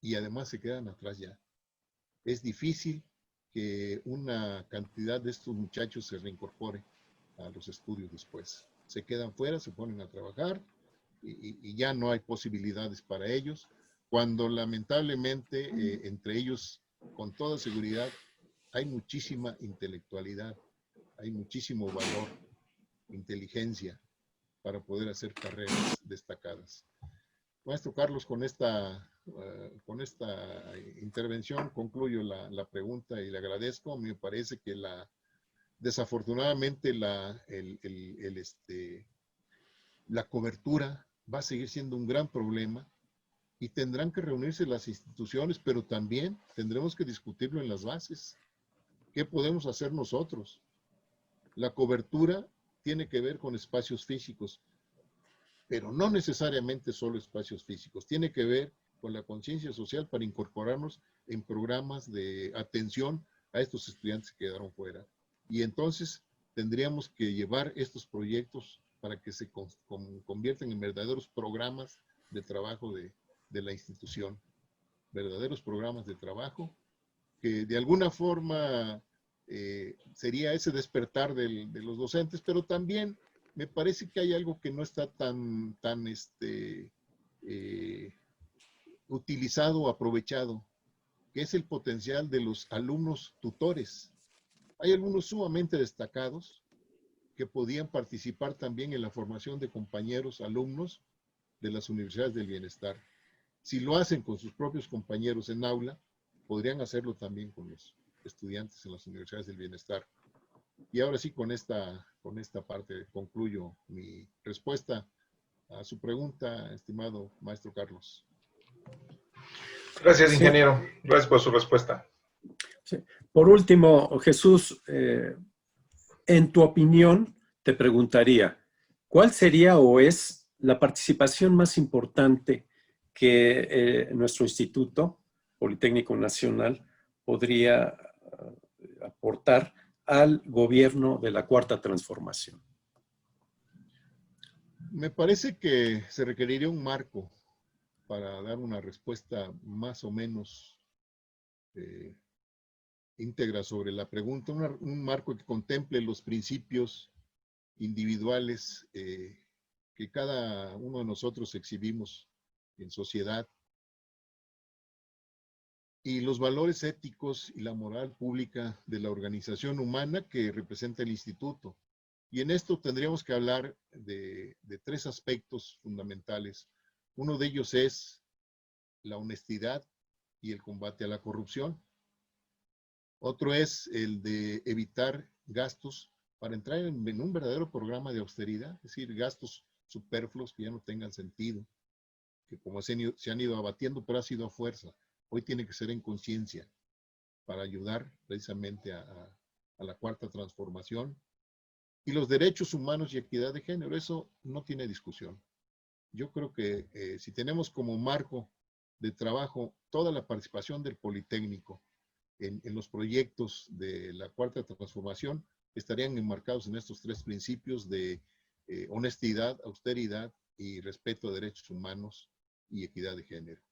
y además se quedan atrás ya. Es difícil que una cantidad de estos muchachos se reincorpore a los estudios después. Se quedan fuera, se ponen a trabajar y ya no hay posibilidades para ellos, cuando lamentablemente entre ellos, con toda seguridad, hay muchísima intelectualidad, hay muchísimo valor, inteligencia para poder hacer carreras destacadas. Maestro Carlos, con esta intervención concluyo la pregunta y le agradezco. Me parece que desafortunadamente la cobertura va a seguir siendo un gran problema y tendrán que reunirse las instituciones, pero también tendremos que discutirlo en las bases. ¿Qué podemos hacer nosotros? La cobertura tiene que ver con espacios físicos, pero no necesariamente solo espacios físicos. Tiene que ver con la conciencia social para incorporarnos en programas de atención a estos estudiantes que quedaron fuera. Y entonces tendríamos que llevar estos proyectos para que se conviertan en verdaderos programas de trabajo de la institución. Verdaderos programas de trabajo que de alguna forma sería ese despertar de los docentes, pero también me parece que hay algo que no está tan utilizado o aprovechado, que es el potencial de los alumnos tutores. Hay algunos sumamente destacados que podían participar también en la formación de compañeros alumnos de las universidades del bienestar. Si lo hacen con sus propios compañeros en aula, podrían hacerlo también con los estudiantes en las universidades del bienestar. Y ahora sí, con esta parte concluyo mi respuesta a su pregunta, estimado maestro Carlos. Gracias, ingeniero. Gracias por su respuesta. Sí. Por último, Jesús, en tu opinión, te preguntaría, ¿cuál sería o es la participación más importante que nuestro Instituto Politécnico Nacional podría aportar al gobierno de la Cuarta Transformación? Me parece que se requeriría un marco para dar una respuesta más o menos eh, íntegra sobre la pregunta, un marco que contemple los principios individuales que cada uno de nosotros exhibimos en sociedad y los valores éticos y la moral pública de la organización humana que representa el instituto. Y en esto tendríamos que hablar de tres aspectos fundamentales. Uno de ellos es la honestidad y el combate a la corrupción. Otro es el de evitar gastos para entrar en un verdadero programa de austeridad, es decir, gastos superfluos que ya no tengan sentido, que como se han ido abatiendo, pero ha sido a fuerza. Hoy tiene que ser en conciencia para ayudar precisamente a la Cuarta Transformación. Y los derechos humanos y equidad de género, eso no tiene discusión. Yo creo que si tenemos como marco de trabajo toda la participación del Politécnico en los proyectos de la Cuarta Transformación, estarían enmarcados en estos tres principios de honestidad, austeridad y respeto a derechos humanos y equidad de género.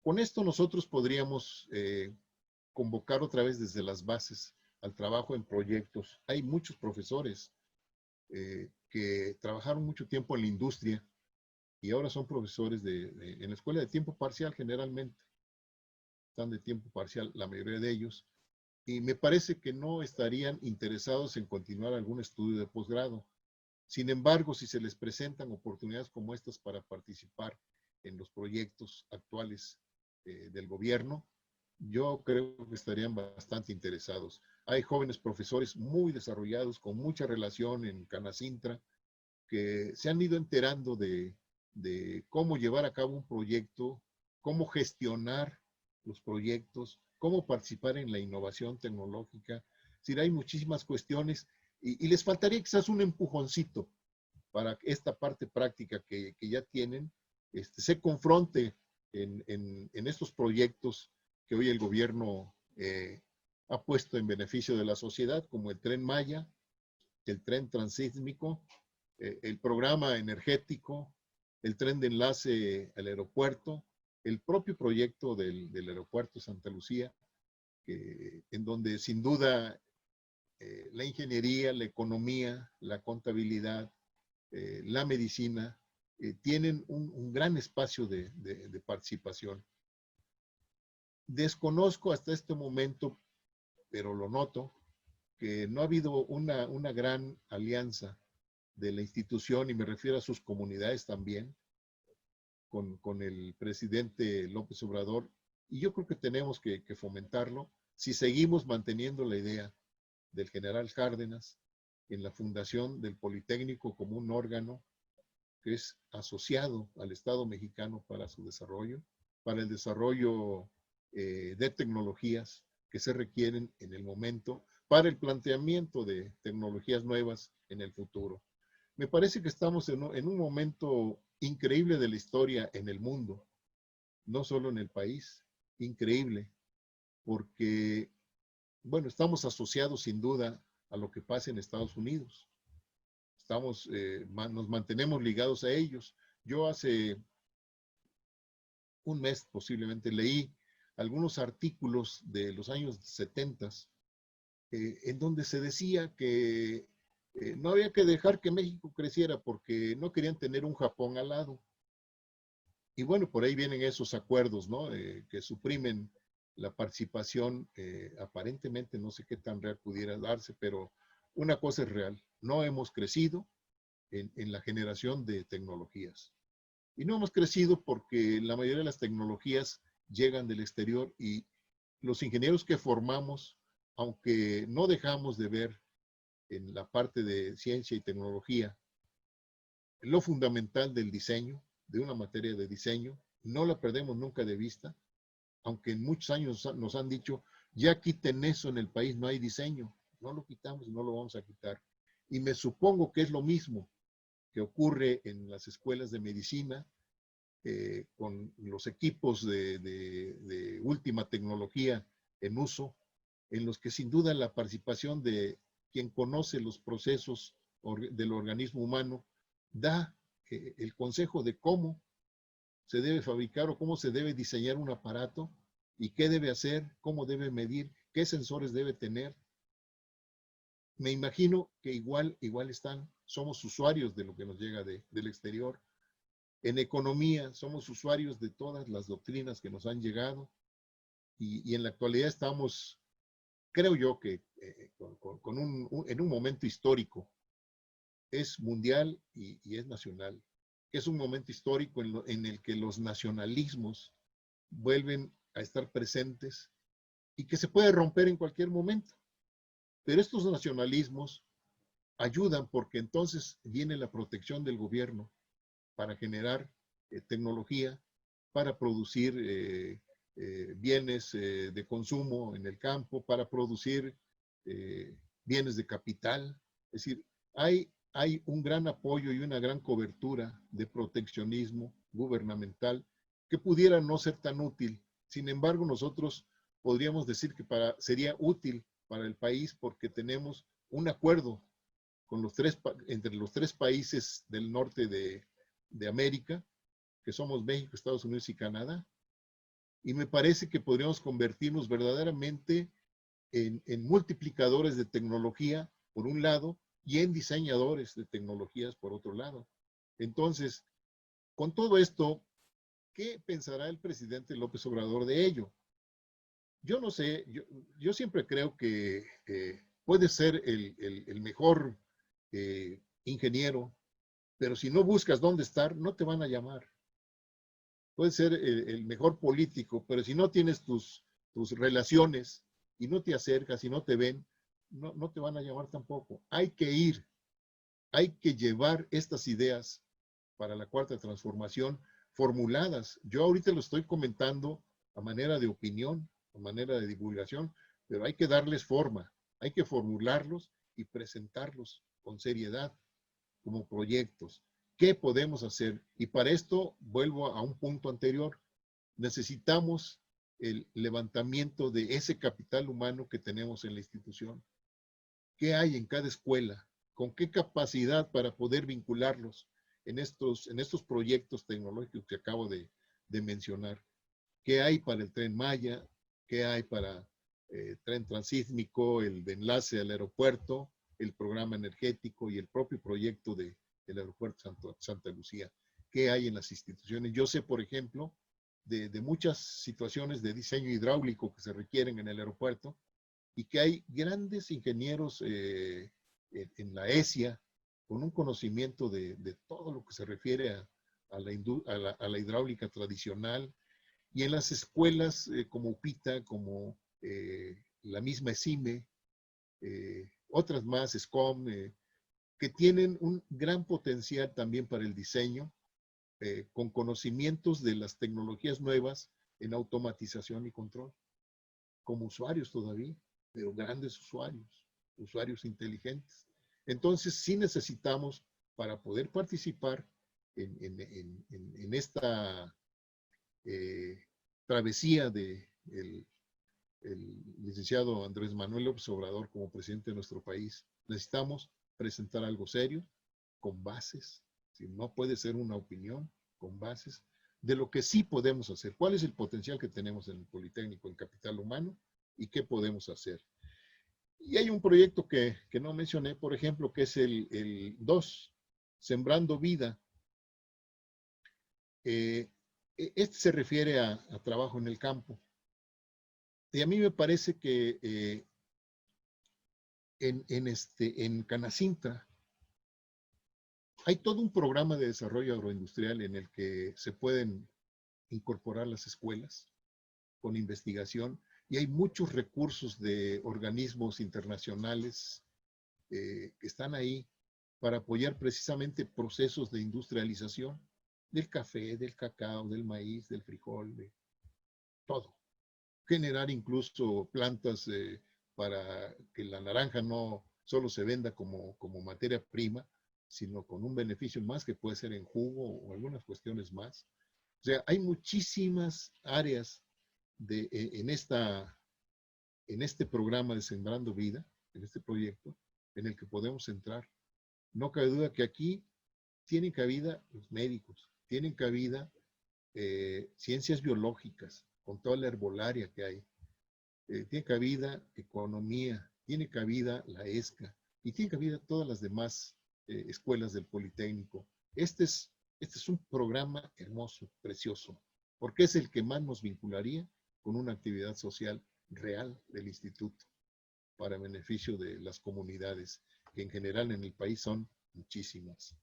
Con esto nosotros podríamos convocar otra vez desde las bases al trabajo en proyectos. Hay muchos profesores que trabajaron mucho tiempo en la industria y ahora son profesores en la escuela de tiempo parcial generalmente. Están de tiempo parcial la mayoría de ellos. Y me parece que no estarían interesados en continuar algún estudio de posgrado. Sin embargo, si se les presentan oportunidades como estas para participar en los proyectos actuales del gobierno, yo creo que estarían bastante interesados. Hay jóvenes profesores muy desarrollados, con mucha relación en Canacintra, que se han ido enterando de cómo llevar a cabo un proyecto, cómo gestionar los proyectos, cómo participar en la innovación tecnológica. Es decir, hay muchísimas cuestiones y les faltaría quizás un empujoncito para que esta parte práctica que ya tienen se confronte en estos proyectos que hoy el gobierno ha puesto en beneficio de la sociedad, como el Tren Maya, el tren transísmico, el programa energético, el tren de enlace al aeropuerto, el propio proyecto del aeropuerto Santa Lucía, en donde sin duda la ingeniería, la economía, la contabilidad, la medicina, tienen un gran espacio de participación. Desconozco hasta este momento, pero lo noto, que no ha habido una gran alianza de la institución, y me refiero a sus comunidades también, con el presidente López Obrador, y yo creo que tenemos que fomentarlo si seguimos manteniendo la idea del general Cárdenas en la fundación del Politécnico como un órgano que es asociado al Estado mexicano para su desarrollo, para el desarrollo de tecnologías que se requieren en el momento, para el planteamiento de tecnologías nuevas en el futuro. Me parece que estamos en un momento increíble de la historia en el mundo, no solo en el país, increíble, porque, bueno, estamos asociados sin duda a lo que pasa en Estados Unidos. Nos mantenemos ligados a ellos. Yo hace un mes posiblemente leí algunos artículos de los años 70 en donde se decía que no había que dejar que México creciera porque no querían tener un Japón al lado. Y bueno, por ahí vienen esos acuerdos, ¿no? Que suprimen la participación, aparentemente no sé qué tan real pudiera darse, pero una cosa es real, no hemos crecido en la generación de tecnologías. Y no hemos crecido porque la mayoría de las tecnologías llegan del exterior y los ingenieros que formamos, aunque no dejamos de ver en la parte de ciencia y tecnología lo fundamental del diseño, de una materia de diseño, no la perdemos nunca de vista, aunque en muchos años nos han dicho, ya quiten eso en el país, no hay diseño. No lo quitamos y no lo vamos a quitar. Y me supongo que es lo mismo que ocurre en las escuelas de medicina, con los equipos de última tecnología en uso, en los que sin duda la participación de quien conoce los procesos del organismo humano da el consejo de cómo se debe fabricar o cómo se debe diseñar un aparato y qué debe hacer, cómo debe medir, qué sensores debe tener. Me imagino que igual somos usuarios de lo que nos llega del exterior. En economía somos usuarios de todas las doctrinas que nos han llegado y en la actualidad estamos, creo yo que en un momento histórico, es mundial y es nacional. Es un momento histórico en el que los nacionalismos vuelven a estar presentes y que se puede romper en cualquier momento. Pero estos nacionalismos ayudan porque entonces viene la protección del gobierno para generar tecnología, para producir bienes de consumo en el campo, para producir bienes de capital. Es decir, hay un gran apoyo y una gran cobertura de proteccionismo gubernamental que pudiera no ser tan útil. Sin embargo, nosotros podríamos decir que sería útil para el país porque tenemos un acuerdo con entre los tres países del norte de América, que somos México, Estados Unidos y Canadá. Y me parece que podríamos convertirnos verdaderamente en multiplicadores de tecnología, por un lado, y en diseñadores de tecnologías, por otro lado. Entonces, con todo esto, ¿qué pensará el presidente López Obrador de ello? Yo no sé, yo siempre creo que puede ser el mejor ingeniero, pero si no buscas dónde estar, no te van a llamar. Puede ser el mejor político, pero si no tienes tus relaciones y no te acercas y no te ven, no te van a llamar tampoco. Hay que ir, hay que llevar estas ideas para la cuarta transformación formuladas. Yo ahorita lo estoy comentando a manera de opinión, a manera de divulgación, pero hay que darles forma, hay que formularlos y presentarlos con seriedad como proyectos. ¿Qué podemos hacer? Y para esto vuelvo a un punto anterior. Necesitamos el levantamiento de ese capital humano que tenemos en la institución. ¿Qué hay en cada escuela? ¿Con qué capacidad para poder vincularlos en estos proyectos tecnológicos que acabo de mencionar? ¿Qué hay para el Tren Maya? ¿Qué hay para tren transísmico, el de enlace al aeropuerto, el programa energético y el propio proyecto del aeropuerto Santa Lucía? ¿Qué hay en las instituciones? Yo sé, por ejemplo, de muchas situaciones de diseño hidráulico que se requieren en el aeropuerto y que hay grandes ingenieros en la ESIA con un conocimiento de todo lo que se refiere a la hidráulica tradicional, y en las escuelas como UPITA, como la misma ESIME, otras más, SCOM, que tienen un gran potencial también para el diseño, con conocimientos de las tecnologías nuevas en automatización y control, como usuarios todavía, pero grandes usuarios inteligentes. Entonces sí necesitamos, para poder participar en esta travesía del licenciado Andrés Manuel López Obrador como presidente de nuestro país, necesitamos presentar algo serio, con bases. Si no puede ser una opinión, con bases de lo que sí podemos hacer. ¿Cuál es el potencial que tenemos en el Politécnico, en capital humano? ¿Y qué podemos hacer? Y hay un proyecto que no mencioné, por ejemplo, que es el 2, Sembrando Vida. Este se refiere a trabajo en el campo. Y a mí me parece que en Canacintra hay todo un programa de desarrollo agroindustrial en el que se pueden incorporar las escuelas con investigación, y hay muchos recursos de organismos internacionales que están ahí para apoyar precisamente procesos de industrialización del café, del cacao, del maíz, del frijol, de todo. generar incluso plantas para que la naranja no solo se venda como materia prima, sino con un beneficio más que puede ser en jugo o algunas cuestiones más. O sea, hay muchísimas áreas en este programa de Sembrando Vida, en este proyecto, en el que podemos entrar. No cabe duda que aquí tienen cabida los médicos, tienen cabida ciencias biológicas, con toda la herbolaria que hay. Tiene cabida economía, tiene cabida la ESCA y tiene cabida todas las demás escuelas del Politécnico. Este es un programa hermoso, precioso, porque es el que más nos vincularía con una actividad social real del instituto para beneficio de las comunidades, que en general en el país son muchísimas.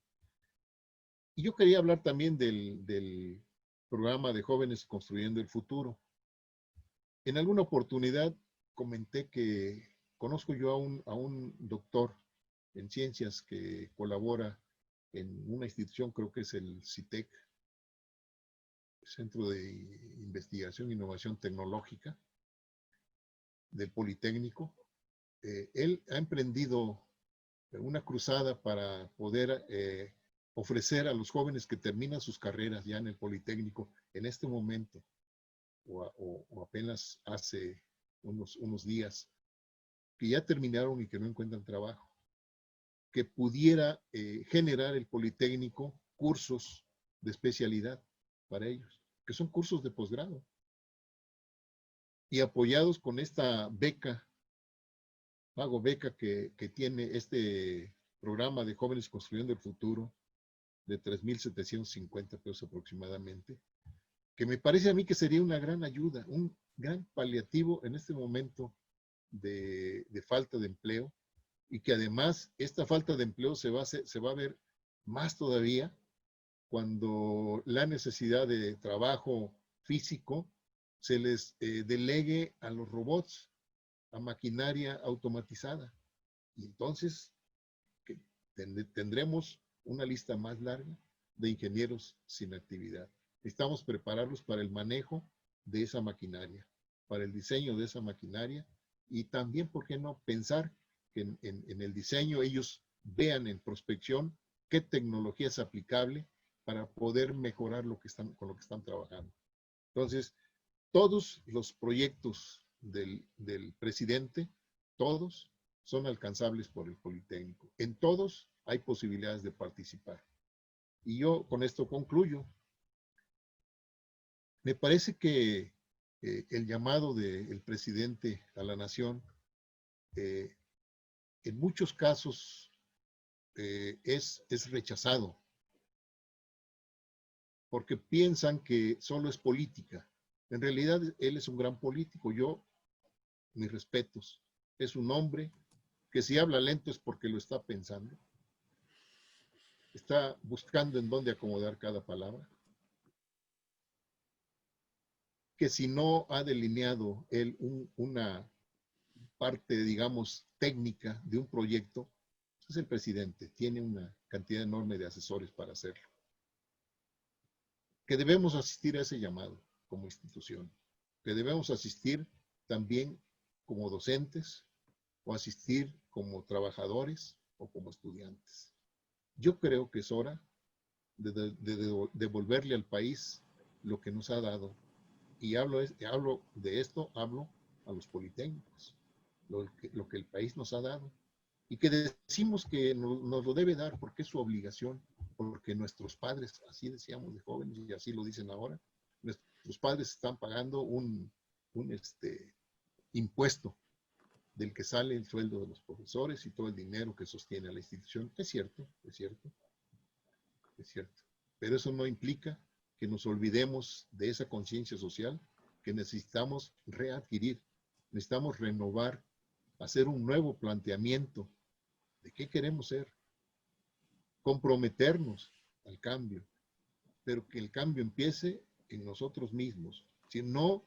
Y yo quería hablar también del programa de Jóvenes Construyendo el Futuro. En alguna oportunidad comenté que conozco yo a un doctor en ciencias que colabora en una institución, creo que es el CITEC, Centro de Investigación e Innovación Tecnológica del Politécnico. Él ha emprendido una cruzada para poder ofrecer a los jóvenes que terminan sus carreras ya en el Politécnico en este momento, o apenas hace unos días, que ya terminaron y que no encuentran trabajo, que pudiera generar el Politécnico cursos de especialidad para ellos, que son cursos de posgrado, y apoyados con esta beca, pago beca que tiene este programa de Jóvenes Construyendo el Futuro, de 3,750 pesos aproximadamente, que me parece a mí que sería una gran ayuda, un gran paliativo en este momento de falta de empleo, y que además esta falta de empleo se va a ver más todavía cuando la necesidad de trabajo físico se les delegue a los robots, a maquinaria automatizada. Y entonces tendremos una lista más larga de ingenieros sin actividad. Necesitamos prepararlos para el manejo de esa maquinaria, para el diseño de esa maquinaria, y también, ¿por qué no pensar que en el diseño ellos vean en prospección qué tecnología es aplicable para poder mejorar con lo que están trabajando? Entonces, todos los proyectos del presidente, todos son alcanzables por el Politécnico. En todos hay posibilidades de participar. Y yo con esto concluyo. Me parece que el llamado del presidente a la nación en muchos casos es rechazado, porque piensan que solo es política. En realidad, él es un gran político. Mis respetos. Es un hombre que si habla lento es porque lo está pensando. Está buscando en dónde acomodar cada palabra. Que si no ha delineado él una parte, digamos, técnica de un proyecto, es el presidente. Tiene una cantidad enorme de asesores para hacerlo. Que debemos asistir a ese llamado como institución. Que debemos asistir también como docentes, o asistir como trabajadores o como estudiantes. Yo creo que es hora de devolverle al país lo que nos ha dado. Y hablo de esto, hablo a los politécnicos, lo que el país nos ha dado. Y que decimos que nos lo debe dar porque es su obligación, porque nuestros padres, así decíamos de jóvenes y así lo dicen ahora, nuestros padres están pagando un impuesto del que sale el sueldo de los profesores y todo el dinero que sostiene a la institución. Es cierto, es cierto, es cierto. Pero eso no implica que nos olvidemos de esa conciencia social que necesitamos readquirir. Necesitamos renovar, hacer un nuevo planteamiento de qué queremos ser, comprometernos al cambio, pero que el cambio empiece en nosotros mismos. Si no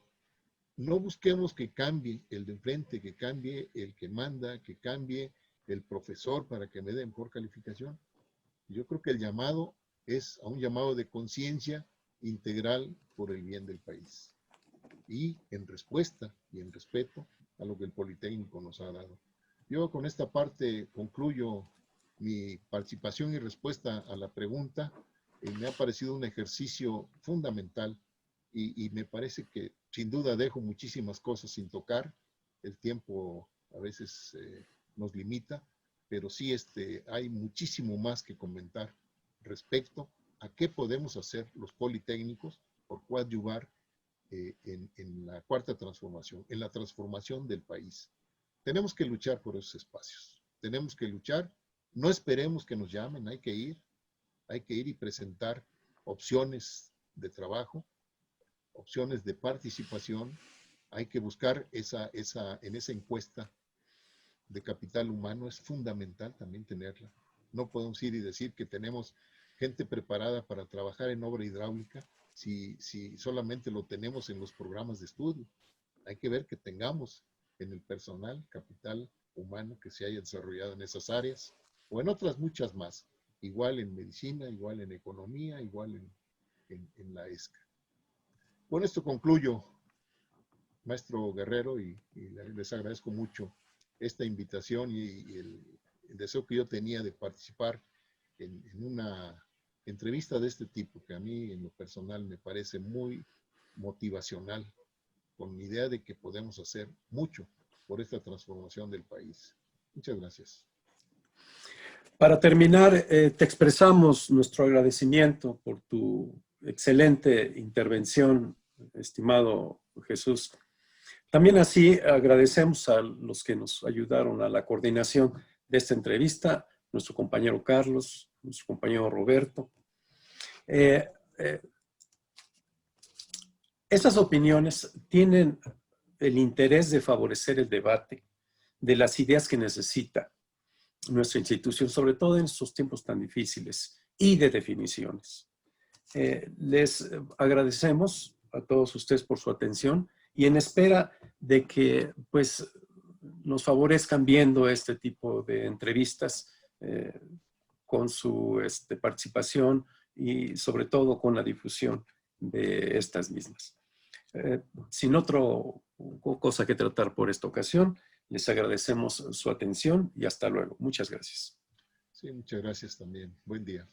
busquemos que cambie el de enfrente, que cambie el que manda, que cambie el profesor para que me den por calificación. Yo creo que el llamado es a un llamado de conciencia integral por el bien del país. y en respuesta y en respeto a lo que el Politécnico nos ha dado. Yo con esta parte concluyo mi participación y respuesta a la pregunta. Me ha parecido un ejercicio fundamental y me parece que sin duda dejo muchísimas cosas sin tocar. El tiempo a veces nos limita, pero sí hay muchísimo más que comentar respecto a qué podemos hacer los politécnicos por coadyuvar en la cuarta transformación, en la transformación del país. Tenemos que luchar por esos espacios. Tenemos que luchar. No esperemos que nos llamen, hay que ir y presentar opciones de trabajo, opciones de participación. Hay que buscar en esa encuesta de capital humano, es fundamental también tenerla. No podemos ir y decir que tenemos gente preparada para trabajar en obra hidráulica si solamente lo tenemos en los programas de estudio. Hay que ver que tengamos en el personal capital humano que se haya desarrollado en esas áreas o en otras muchas más, igual en medicina, igual en economía, igual en la ESCA. Con esto concluyo, maestro Guerrero, y les agradezco mucho esta invitación y el deseo que yo tenía de participar en una entrevista de este tipo, que a mí en lo personal me parece muy motivacional, con la idea de que podemos hacer mucho por esta transformación del país. Muchas gracias. Para terminar, te expresamos nuestro agradecimiento por tu excelente intervención, estimado Jesús. También así agradecemos a los que nos ayudaron a la coordinación de esta entrevista, nuestro compañero Carlos, nuestro compañero Roberto. Estas opiniones tienen el interés de favorecer el debate de las ideas que necesita nuestra institución, sobre todo en estos tiempos tan difíciles, y de definiciones. Les agradecemos a todos ustedes por su atención y en espera de que pues, nos favorezcan viendo este tipo de entrevistas con su participación y sobre todo con la difusión de estas mismas. Sin otra cosa que tratar por esta ocasión, les agradecemos su atención y hasta luego. Muchas gracias. Sí, muchas gracias también. Buen día.